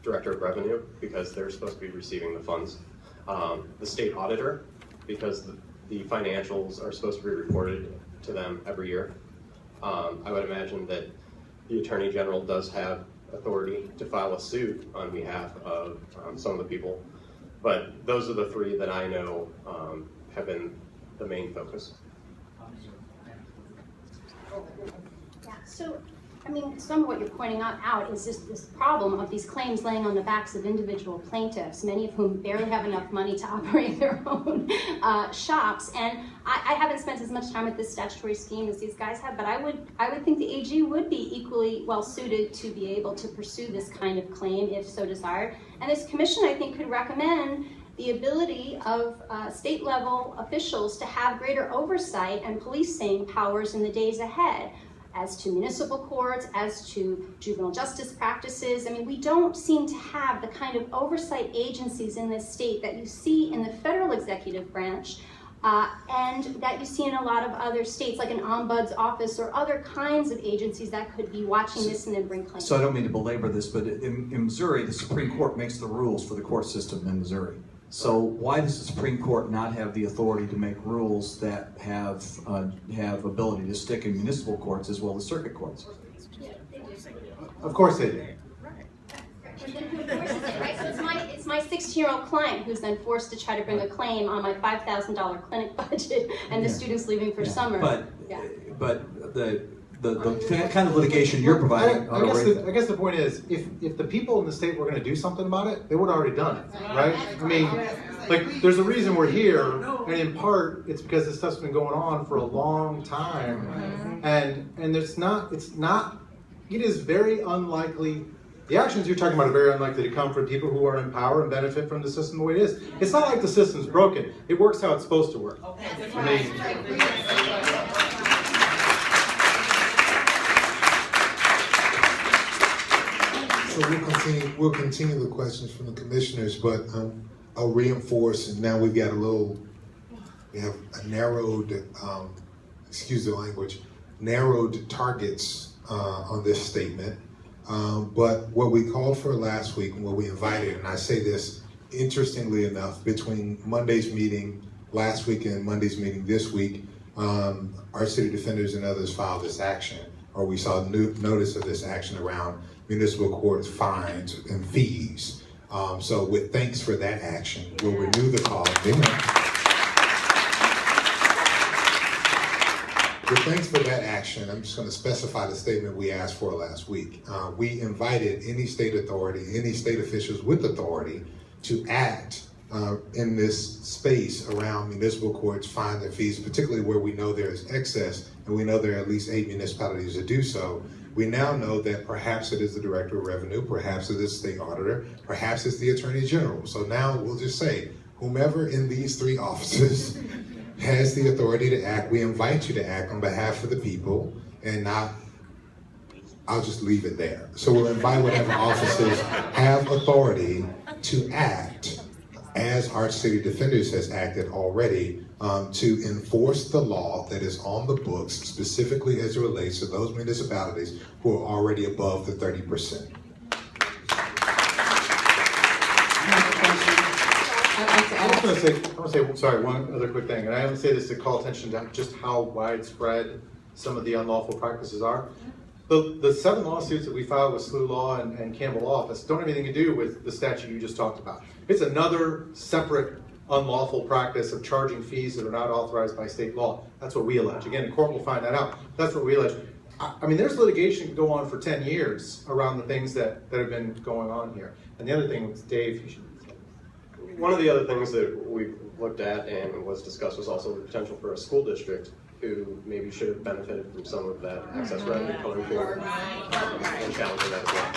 Director of Revenue, because they're supposed to be receiving the funds. The state auditor, because the financials are supposed to be reported to them every year. I would imagine that the Attorney General does have authority to file a suit on behalf of some of the people, but those are the 3 that I know have been the main focus. Yeah, so, I mean, some of what you're pointing out is just this problem of these claims laying on the backs of individual plaintiffs, many of whom barely have enough money to operate their own shops. And I haven't spent as much time with this statutory scheme as these guys have, but I would think the AG would be equally well suited to be able to pursue this kind of claim if so desired. And this commission, I think, could recommend the ability of state level officials to have greater oversight and policing powers in the days ahead, as to municipal courts, as to juvenile justice practices. I mean, we don't seem to have the kind of oversight agencies in this state that you see in the federal executive branch and that you see in a lot of other states, like an ombuds office or other kinds of agencies that could be watching this and then bring claims. So I don't mean to belabor this, but in Missouri, the Supreme Court makes the rules for the court system in Missouri. So why does the Supreme Court not have the authority to make rules that have ability to stick in municipal courts as well as circuit courts? Of course they do. But then who enforces it, right? So it's my 16-year-old client who's then forced to try to bring a claim on my $5,000 clinic budget and the students leaving for summer. But the kind of litigation you're providing. I guess the point is, if the people in the state were going to do something about it, they would have already done it, right? I mean, like, there's a reason we're here, and in part, it's because this stuff's been going on for a long time, and it is very unlikely. The actions you're talking about are very unlikely to come from people who are in power and benefit from the system the way it is. It's not like the system's broken. It works how it's supposed to work. I mean, so we'll continue the questions from the commissioners, but I'll reinforce, and now we have a narrowed, excuse the language, narrowed targets on this statement. But what we called for last week and what we invited, and I say this interestingly enough, between Monday's meeting last week and Monday's meeting this week, our city defenders and others filed this action, or we saw notice of this action around municipal court fines and fees. So with thanks for that action, we'll renew the call. With thanks for that action, I'm just going to specify the statement we asked for last week. We invited any state authority, any state officials with authority to act in this space around municipal courts, fines and fees, particularly where we know there is excess, and we know there are at least 8 municipalities that do so. We now know that perhaps it is the Director of Revenue, perhaps it is the State Auditor, perhaps it's the Attorney General. So now we'll just say, whomever in these 3 offices has the authority to act, we invite you to act on behalf of the people, and not, I'll just leave it there. So we'll invite whatever offices have authority to act as our city defenders has acted already, to enforce the law that is on the books, specifically as it relates to those municipalities who are already above the 30%. I want to say, sorry, one other quick thing, and I want to say this to call attention to just how widespread some of the unlawful practices are. The 7 lawsuits that we filed with SLU Law and Campbell Office don't have anything to do with the statute you just talked about. It's another separate unlawful practice of charging fees that are not authorized by state law. That's what we allege. Again, the court will find that out. That's what we allege. I mean, there's litigation can go on for 10 years around the things that have been going on here. And the other thing was, Dave, you should. One of the other things that we've looked at and was discussed was also the potential for a school district who maybe should have benefited from some of that excess revenue coming forward and challenging that as well.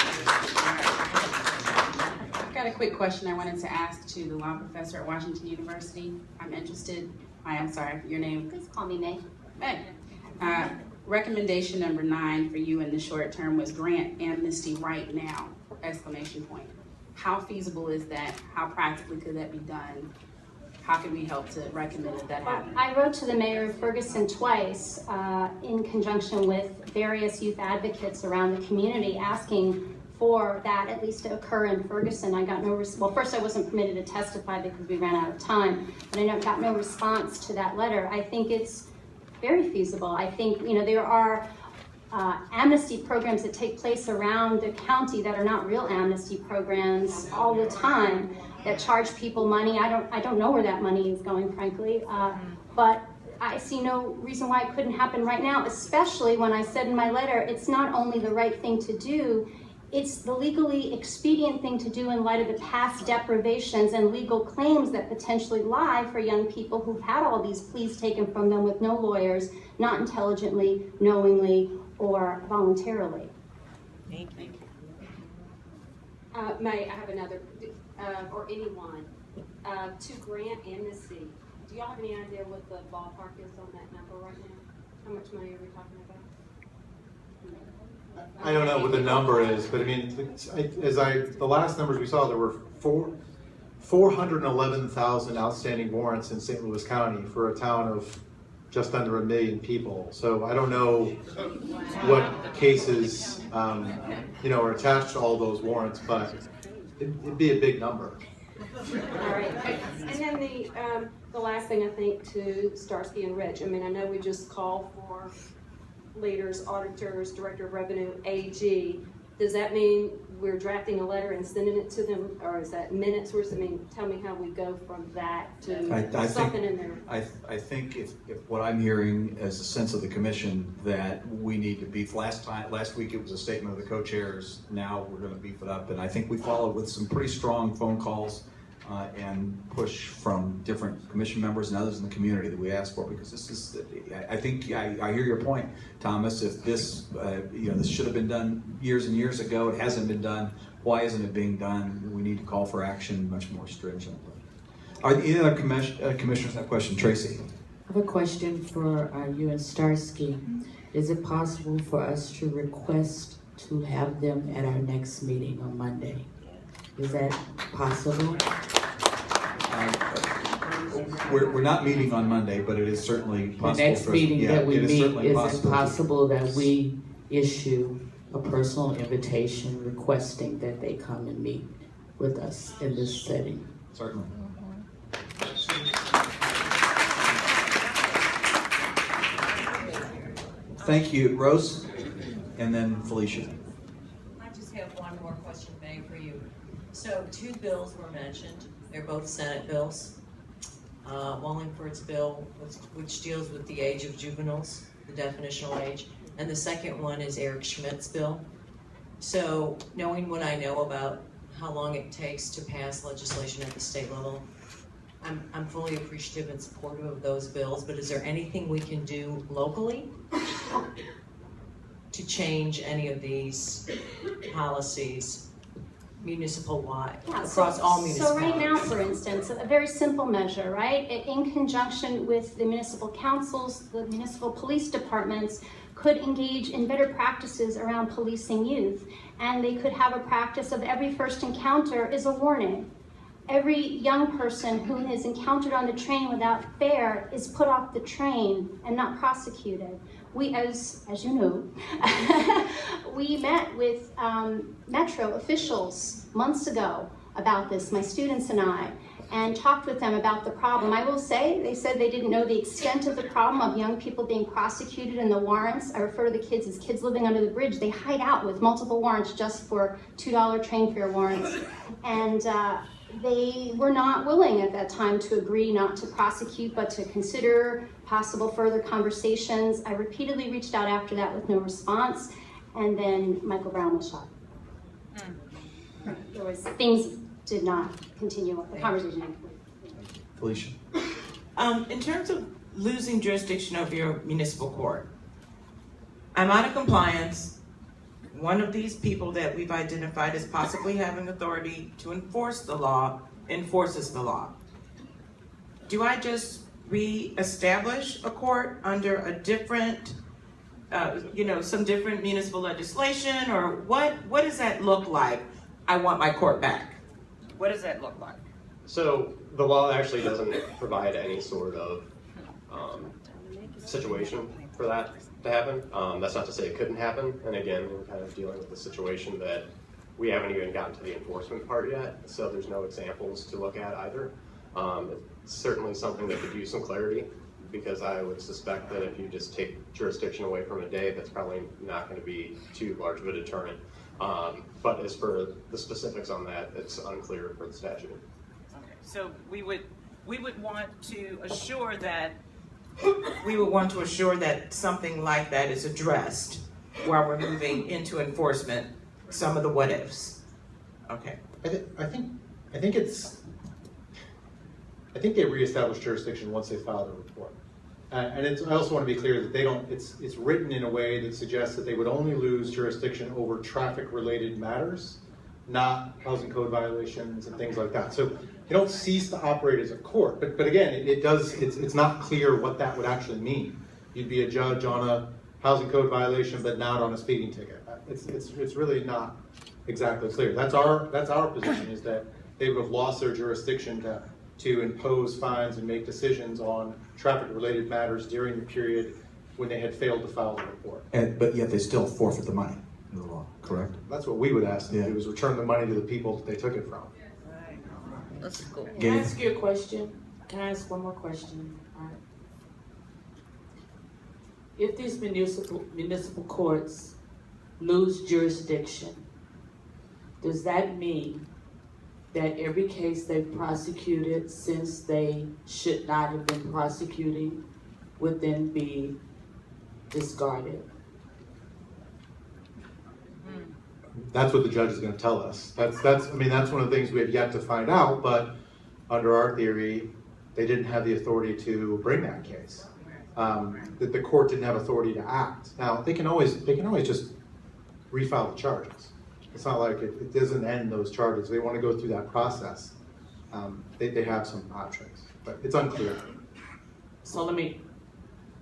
I've got a quick question I wanted to ask to the law professor at Washington University. I'm interested. I'm sorry, your name? Please call me May. May. Recommendation number 9 for you in the short term was grant amnesty right now, exclamation point. How feasible is that? How practically could that be done? How can we help to recommend that happen? I wrote to the mayor of Ferguson twice in conjunction with various youth advocates around the community asking for that at least to occur in Ferguson. I got no response. Well, first I wasn't permitted to testify because we ran out of time, but I got no response to that letter. I think it's very feasible. I think, there are amnesty programs that take place around the county that are not real amnesty programs all the time that charge people money. I don't know where that money is going, frankly, but I see no reason why it couldn't happen right now, especially when I said in my letter, it's not only the right thing to do, it's the legally expedient thing to do in light of the past deprivations and legal claims that potentially lie for young people who've had all these pleas taken from them with no lawyers, not intelligently, knowingly, or voluntarily. Thank you. May, I have another, or anyone, to grant amnesty. Do y'all have any idea what the ballpark is on that number right now? How much money are we talking about? I don't know what the number is, but I mean, the last numbers we saw, there were 411,000 outstanding warrants in St. Louis County for a town of just under 1 million people. So I don't know what cases, are attached to all those warrants, but it'd be a big number. All right. And then the last thing I think to Starsky and Rich. I mean, I know we just called for leaders, auditors, director of revenue, AG. does that mean we're drafting a letter and sending it to them, or is that minutes worth? I mean, tell me how we go from that to something in there. I think if what I'm hearing as a sense of the commission that we need to beef. Last week it was a statement of the co-chairs. Now we're going to beef it up, and I think we followed with some pretty strong phone calls and push from different commission members and others in the community that we asked for, because this is, I think, I hear your point, Thomas. If this, this should have been done years and years ago, it hasn't been done. Why isn't it being done? We need to call for action much more stringently. Are any other commissioners have a question? Tracy. I have a question for you and Starsky. Is it possible for us to request to have them at our next meeting on Monday? Is that possible? We're not meeting on Monday, but it is certainly possible. The next meeting that we meet, is it possible that we issue a personal invitation requesting that they come and meet with us in this setting? Certainly. Thank you, Rose, and then Felicia. I just have one more question, Meg, for you. So 2 bills were mentioned. They're both Senate bills. Wallingford's bill, which deals with the age of juveniles, the definitional age, and the second one is Eric Schmidt's bill. So knowing what I know about how long it takes to pass legislation at the state level, I'm fully appreciative and supportive of those bills, but is there anything we can do locally to change any of these policies municipal-wide, across all municipalities? So right now, for instance, a very simple measure, right? In conjunction with the municipal councils, the municipal police departments could engage in better practices around policing youth. And they could have a practice of every first encounter is a warning. Every young person who is encountered on the train without fare is put off the train and not prosecuted. We, as you know, we met with Metro officials months ago about this, my students and I, and talked with them about the problem. I will say, they said they didn't know the extent of the problem of young people being prosecuted in the warrants. I refer to the kids as kids living under the bridge. They hide out with multiple warrants just for $2 train fare warrants. And they were not willing at that time to agree not to prosecute, but to consider possible further conversations. I repeatedly reached out after that with no response, and then Michael Brown was shot. Things did not continue, the conversation. Felicia. In terms of losing jurisdiction over your municipal court, I'm out of compliance. One of these people that we've identified as possibly having authority to enforce the law enforces the law. Do I just re-establish a court under a different, some different municipal legislation, or what does that look like? I want my court back. What does that look like? So the law actually doesn't provide any sort of situation for that to happen. That's not to say it couldn't happen. And again, we're kind of dealing with the situation that we haven't even gotten to the enforcement part yet. So there's no examples to look at either. It's certainly something that could use some clarity, because I would suspect that if you just take jurisdiction away from a day, that's probably not going to be too large of a deterrent. But as for the specifics on that, it's unclear for the statute. Okay, so we would want to assure that something like that is addressed while we're moving into enforcement. Some of the what ifs. Okay. I think they reestablish jurisdiction once they file the report. And I also want to be clear that they don't. It's written in a way that suggests that they would only lose jurisdiction over traffic-related matters, not housing code violations and things like that. So they don't cease to operate as a court. But again, it's not clear what that would actually mean. You'd be a judge on a housing code violation, but not on a speeding ticket. It's really not exactly clear. That's our position, is that they would have lost their jurisdiction to impose fines and make decisions on traffic-related matters during the period when they had failed to file the report. But yet they still forfeit the money in the law, correct? That's what we would ask them to do, is return the money to the people that they took it from. That's cool. Can I ask you a question? Can I ask one more question? All right. If these municipal courts lose jurisdiction does that mean that every case they've prosecuted since they should not have been prosecuting would then be discarded? That's what the judge is going to tell us. I mean, that's one of the things we have yet to find out, but under our theory, they didn't have the authority to bring that case. That the court didn't have authority to act. Now, they can always just refile the charges. It's not like it doesn't end those charges. They want to go through that process. They have some options, but it's unclear. So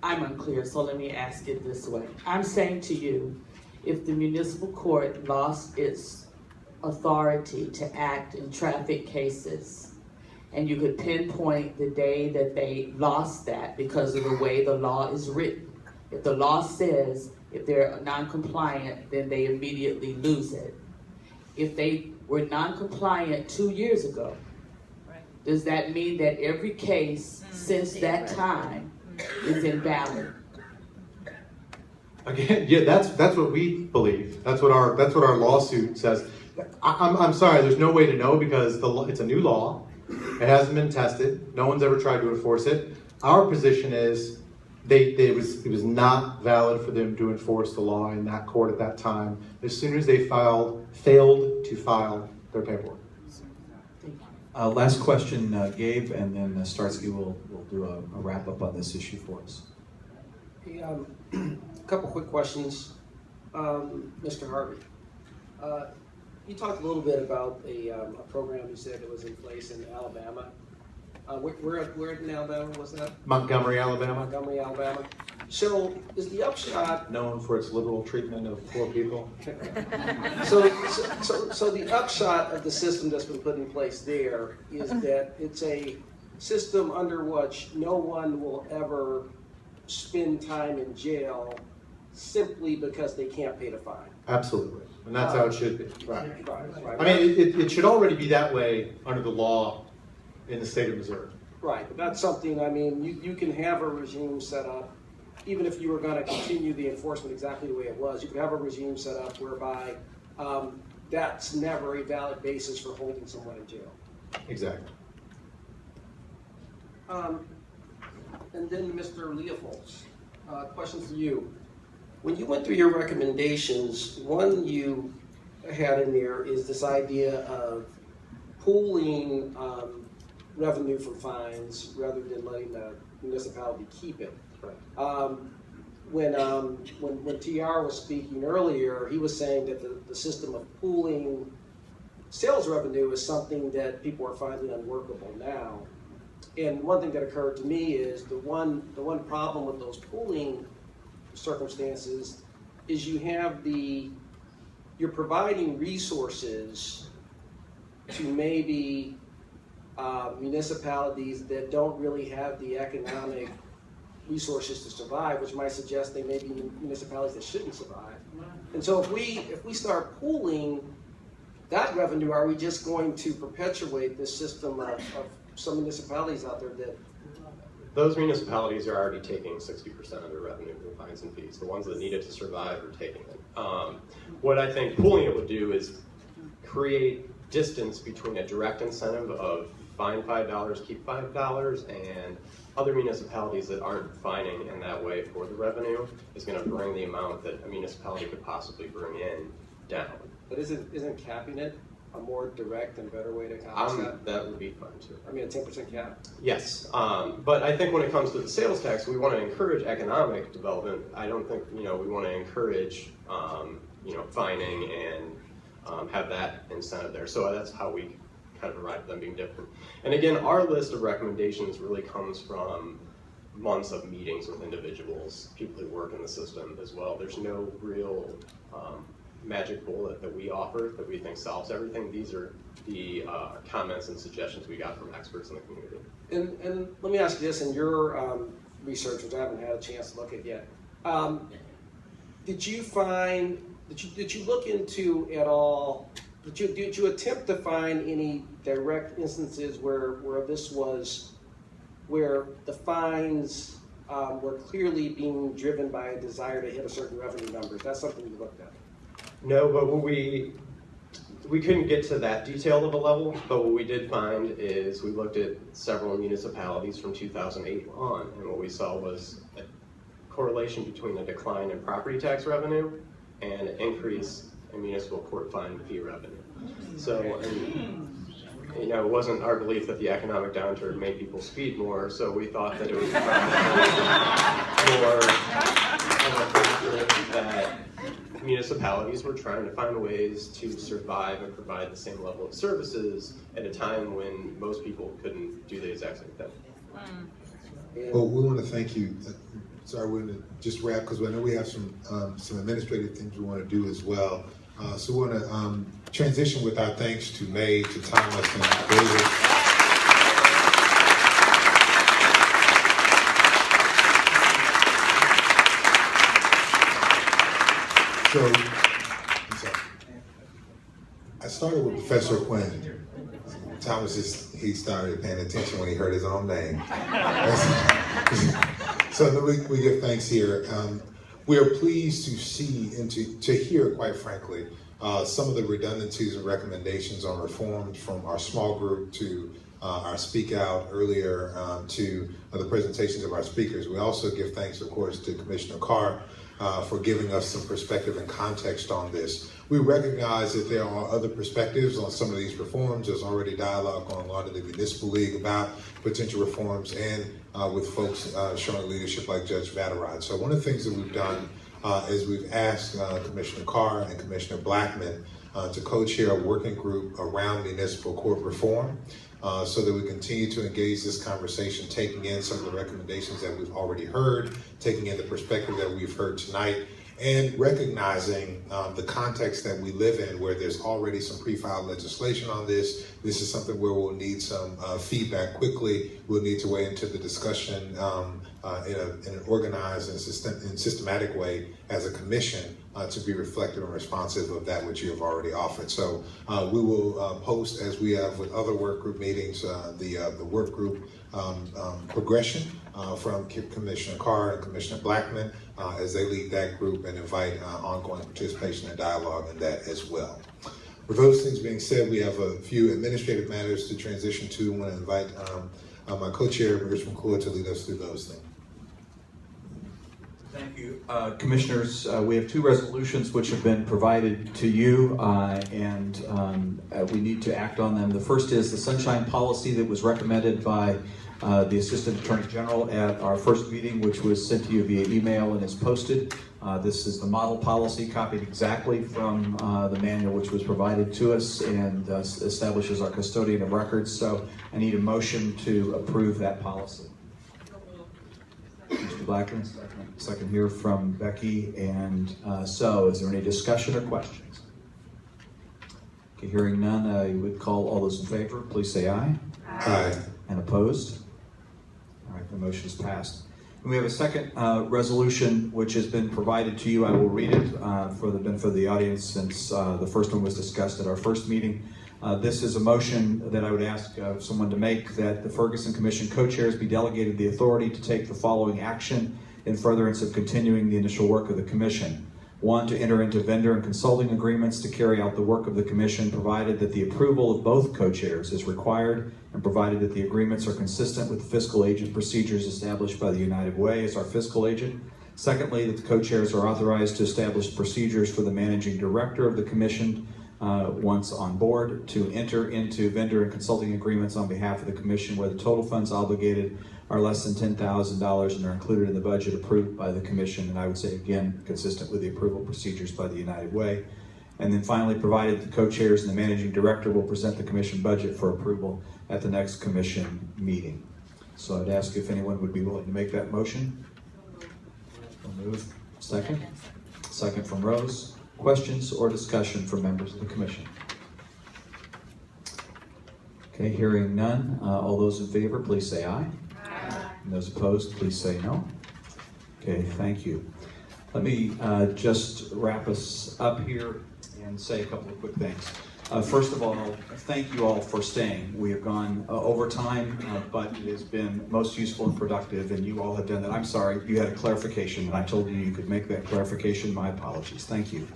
I'm unclear, so let me ask it this way. I'm saying to you, if the municipal court lost its authority to act in traffic cases, and you could pinpoint the day that they lost that because of the way the law is written. If the law says if they're non-compliant, then they immediately lose it. If they were non-compliant 2 years ago, does that mean that every case since that time is invalid? Again, yeah, that's what we believe. That's what our lawsuit says. I'm sorry, there's no way to know because it's a new law. It hasn't been tested. No one's ever tried to enforce it. Our position is it was not valid for them to enforce the law in that court at that time. As soon as they failed to file their paperwork. Last question, Gabe, and then Starsky will do a wrap up on this issue for us. Hey, a couple quick questions. Mr. Harvey, you talked a little bit about a program you said that was in place in Alabama. Where in Alabama was that? Montgomery, Alabama. Montgomery, Alabama. So is the upshot known for its liberal treatment of poor people? So the upshot of the system that's been put in place there is that it's a system under which no one will ever spend time in jail simply because they can't pay the fine. Absolutely, and that's how it should be. Right. Right. I mean, it should already be that way under the law in the state of Missouri. Right, but that's something, I mean, you can have a regime set up, even if you were going to continue the enforcement exactly the way it was, you could have a regime set up whereby that's never a valid basis for holding someone in jail. Exactly. And then Mr. Leofolds, question for you. When you went through your recommendations, one you had in there is this idea of pooling revenue from fines rather than letting the municipality keep it. Right. When TR was speaking earlier, he was saying that the system of pooling sales revenue is something that people are finding unworkable now. And one thing that occurred to me is the one problem with those pooling circumstances is you're providing resources to maybe municipalities that don't really have the economic resources to survive, which might suggest they may be municipalities that shouldn't survive. And so if we start pooling that revenue, are we just going to perpetuate this system of some municipalities out there that... Those municipalities are already taking 60% of their revenue from fines and fees. The ones that need it to survive are taking it. What I think pooling it would do is create distance between a direct incentive of fine $5, keep $5, and other municipalities that aren't fining in that way for the revenue is going to bring the amount that a municipality could possibly bring in down. But isn't capping it a more direct and better way to accomplish that? That would be fun too. I mean, a 10% cap? Yes, but I think when it comes to the sales tax, we want to encourage economic development. I don't think we want to encourage fining and have that incentive there. So that's how we kind of arrived at them being different. And again, our list of recommendations really comes from months of meetings with individuals, people who work in the system as well. There's no real magic bullet that we offer that we think solves everything. These are the comments and suggestions we got from experts in the community. And let me ask you this, in your research, which I haven't had a chance to look at yet, did you look into at all, did you attempt to find any direct instances where the fines were clearly being driven by a desire to hit a certain revenue number? Is that something you looked at? No, but we couldn't get to that detailed of a level, but what we did find is we looked at several municipalities from 2008 on, and what we saw was a correlation between a decline in property tax revenue and an increase in municipal court fine fee revenue. So, you know, it wasn't our belief that the economic downturn made people speed more, so we thought that it was more of a factor that municipalities were trying to find ways to survive and provide the same level of services at a time when most people couldn't do the exact same thing. Well, we want to thank you. Sorry, we're going to just wrap because I know we have some administrative things we want to do as well. So we want to transition with our thanks to May, to Thomas, and to David. So, I started with Professor Quinn. Thomas he started paying attention when he heard his own name. So we give thanks here. We are pleased to see and to hear, quite frankly, some of the redundancies and recommendations on reforms from our small group to our speak out earlier to the presentations of our speakers. We also give thanks, of course, to Commissioner Carr for giving us some perspective and context on this. We recognize that there are other perspectives on some of these reforms. There's already dialogue going on in the Municipal League about potential reforms and with folks showing leadership like Judge Vatterott. So one of the things that we've done is we've asked Commissioner Carr and Commissioner Blackman to co-chair a working group around municipal court reform so that we continue to engage this conversation, taking in some of the recommendations that we've already heard, taking in the perspective that we've heard tonight, and recognizing the context that we live in where there's already some pre-filed legislation on this. This is something where we'll need some feedback quickly. We'll need to weigh into the discussion in an organized and systematic way as a commission to be reflective and responsive of that which you have already offered. So we will post, as we have with other work group meetings, the work group progression from Commissioner Carr and Commissioner Blackman as they lead that group and invite ongoing participation and dialogue in that as well. With those things being said, we have a few administrative matters to transition to. I want to invite my co-chair, Rich McClure, to lead us through those things. Thank you. Commissioners, we have two resolutions which have been provided to you and we need to act on them. The first is the sunshine policy that was recommended by the Assistant Attorney General at our first meeting, which was sent to you via email and is posted. This is the model policy copied exactly from the manual which was provided to us and establishes our custodian of records. So I need a motion to approve that policy. Mr. Blackman, second here from Becky. And so is there any discussion or questions? Okay, hearing none, I would call all those in favor. Please say aye. Aye. And opposed? All right, the motion is passed. And we have a second resolution which has been provided to you. I will read it for the benefit of the audience since the first one was discussed at our first meeting. This is a motion that I would ask someone to make, that the Ferguson Commission co-chairs be delegated the authority to take the following action in furtherance of continuing the initial work of the Commission. 1, to enter into vendor and consulting agreements to carry out the work of the Commission, provided that the approval of both co-chairs is required and provided that the agreements are consistent with the fiscal agent procedures established by the United Way as our fiscal agent. Secondly, that the co-chairs are authorized to establish procedures for the managing director of the Commission once on board to enter into vendor and consulting agreements on behalf of the Commission where the total funds obligated are less than $10,000 and are included in the budget approved by the Commission, and I would say again consistent with the approval procedures by the United Way. And then finally, provided the co-chairs and the managing director will present the Commission budget for approval at the next Commission meeting. So I'd ask if anyone would be willing to make that motion. I'll move. Second. Second from Rose. Questions or discussion from members of the Commission? Okay, hearing none. All those in favor, please say aye. Aye. And those opposed, please say no. Okay, thank you. Let me just wrap us up here and say a couple of quick things. First of all, thank you all for staying. We have gone over time, but it has been most useful and productive, and you all have done that. I'm sorry, you had a clarification, and I told you you could make that clarification. My apologies. Thank you.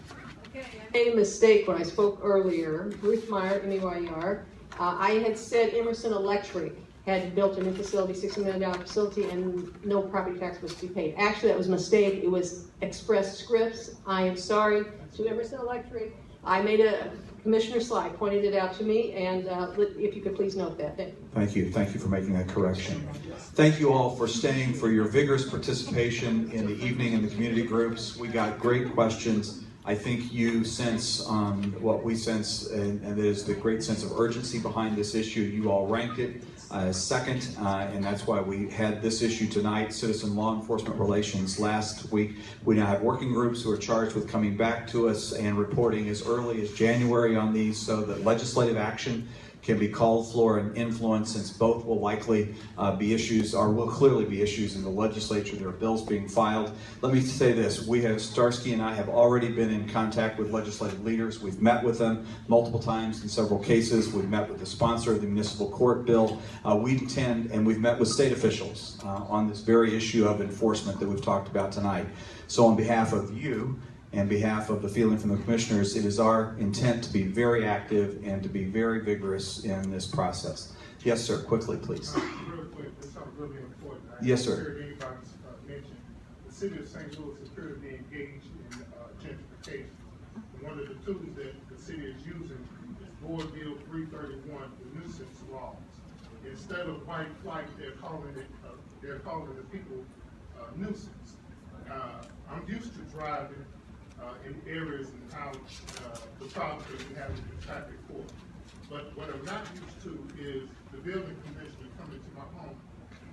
made a mistake when I spoke earlier. Ruth Meyer, M-E-Y-E-R. I had said Emerson Electric had built a new facility, $60 million facility, and no property tax was to be paid. Actually, that was a mistake. It was Express Scripts. I am sorry to Emerson Electric. I made a Commissioner Sly pointed it out to me, and if you could please note that. Thank you. Thank you for making that correction. Thank you all for staying, for your vigorous participation in the evening in the community groups. We got great questions. I think you sense what we sense, and that is the great sense of urgency behind this issue. You all ranked it second, and that's why we had this issue tonight, citizen law enforcement relations last week. We now have working groups who are charged with coming back to us and reporting as early as January on these so that legislative action can be called for and influenced, since both will likely be issues, or will clearly be issues in the legislature. There are bills being filed. Let me say this, Starsky and I have already been in contact with legislative leaders. We've met with them multiple times in several cases. We've met with the sponsor of the municipal court bill. We intend, and we've met with state officials on this very issue of enforcement that we've talked about tonight. So on behalf of you, and behalf of the feeling from the commissioners, it is our intent to be very active and to be very vigorous in this process. Yes, sir, quickly, please. Real quick, this is something really important. Yes, sir. I heard anybody mention the city of St. Louis appears to be engaged in gentrification. One of the tools that the city is using is Board Bill 331, the nuisance laws. Instead of white flight, they're calling the people nuisance. I'm used to driving in areas in town, the problems that we have in the traffic court. But what I'm not used to is the building commissioner coming to my home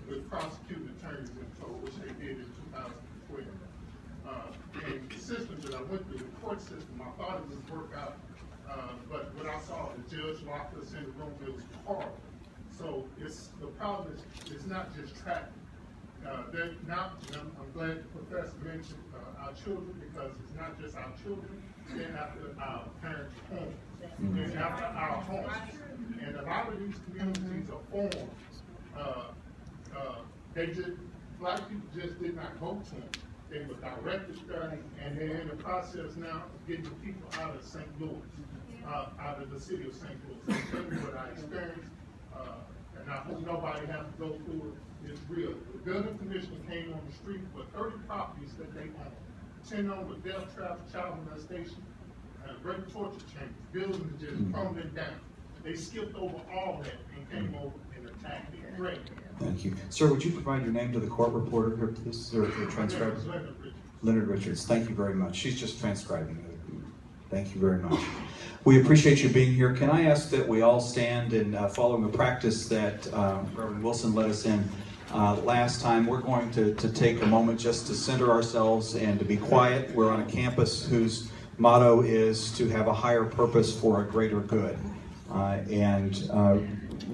with prosecuting attorneys in tow, which they did in 2012. And the system that I went through, the court system, I thought it would work out, but when I saw the judge locked us in the room, it was horrible. So the problem is, it's not just traffic. I'm glad the professor mentioned our children, because it's not just our children, they're after our parents' homes. They're after our homes. And a lot of these communities are formed. Black people just did not go to them. They were directed there, and they're in the process now of getting the people out of St. Louis, out of the city of St. Louis. I'm telling you what I experienced, and I hope nobody has to go through it. It's real. The building commissioner came on the street with 30 properties that they own. 10 on with death trap, child molestation, rape torture chambers, buildings just crumbling down. They skipped over all that and came over and attacked it. Great. Thank you. Sir, would you provide your name to the court reporter here, please, or the transcriber? Leonard Richards. Thank you very much. She's just transcribing it. Thank you very much. We appreciate you being here. Can I ask that we all stand and following the practice that Reverend Wilson led us in last time, we're going to take a moment just to center ourselves and to be quiet. We're on a campus whose motto is to have a higher purpose for a greater good.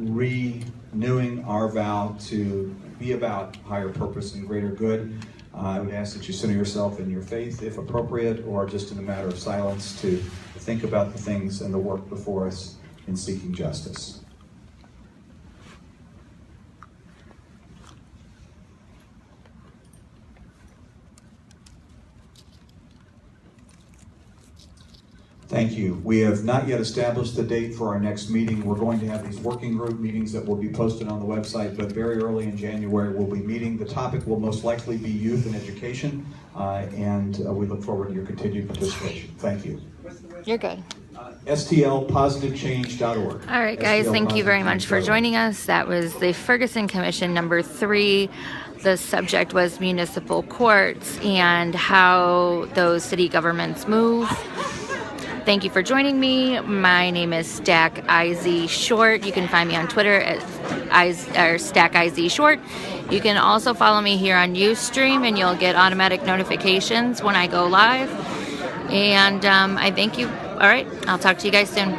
Renewing our vow to be about higher purpose and greater good. I would ask that you center yourself in your faith, if appropriate, or just in a matter of silence to think about the things and the work before us in seeking justice. Thank you. We have not yet established the date for our next meeting. We're going to have these working group meetings that will be posted on the website, but very early in January we'll be meeting. The topic will most likely be youth and education, and we look forward to your continued participation. Thank you. You're good. STLpositivechange.org. All right, guys, thank you very much for joining us. That was the Ferguson Commission number 3. The subject was municipal courts and how those city governments move. Thank you for joining me. My name is Stack IZ Short. You can find me on Twitter at Stack IZ Short. You can also follow me here on Ustream, and you'll get automatic notifications when I go live. And I thank you. All right, I'll talk to you guys soon.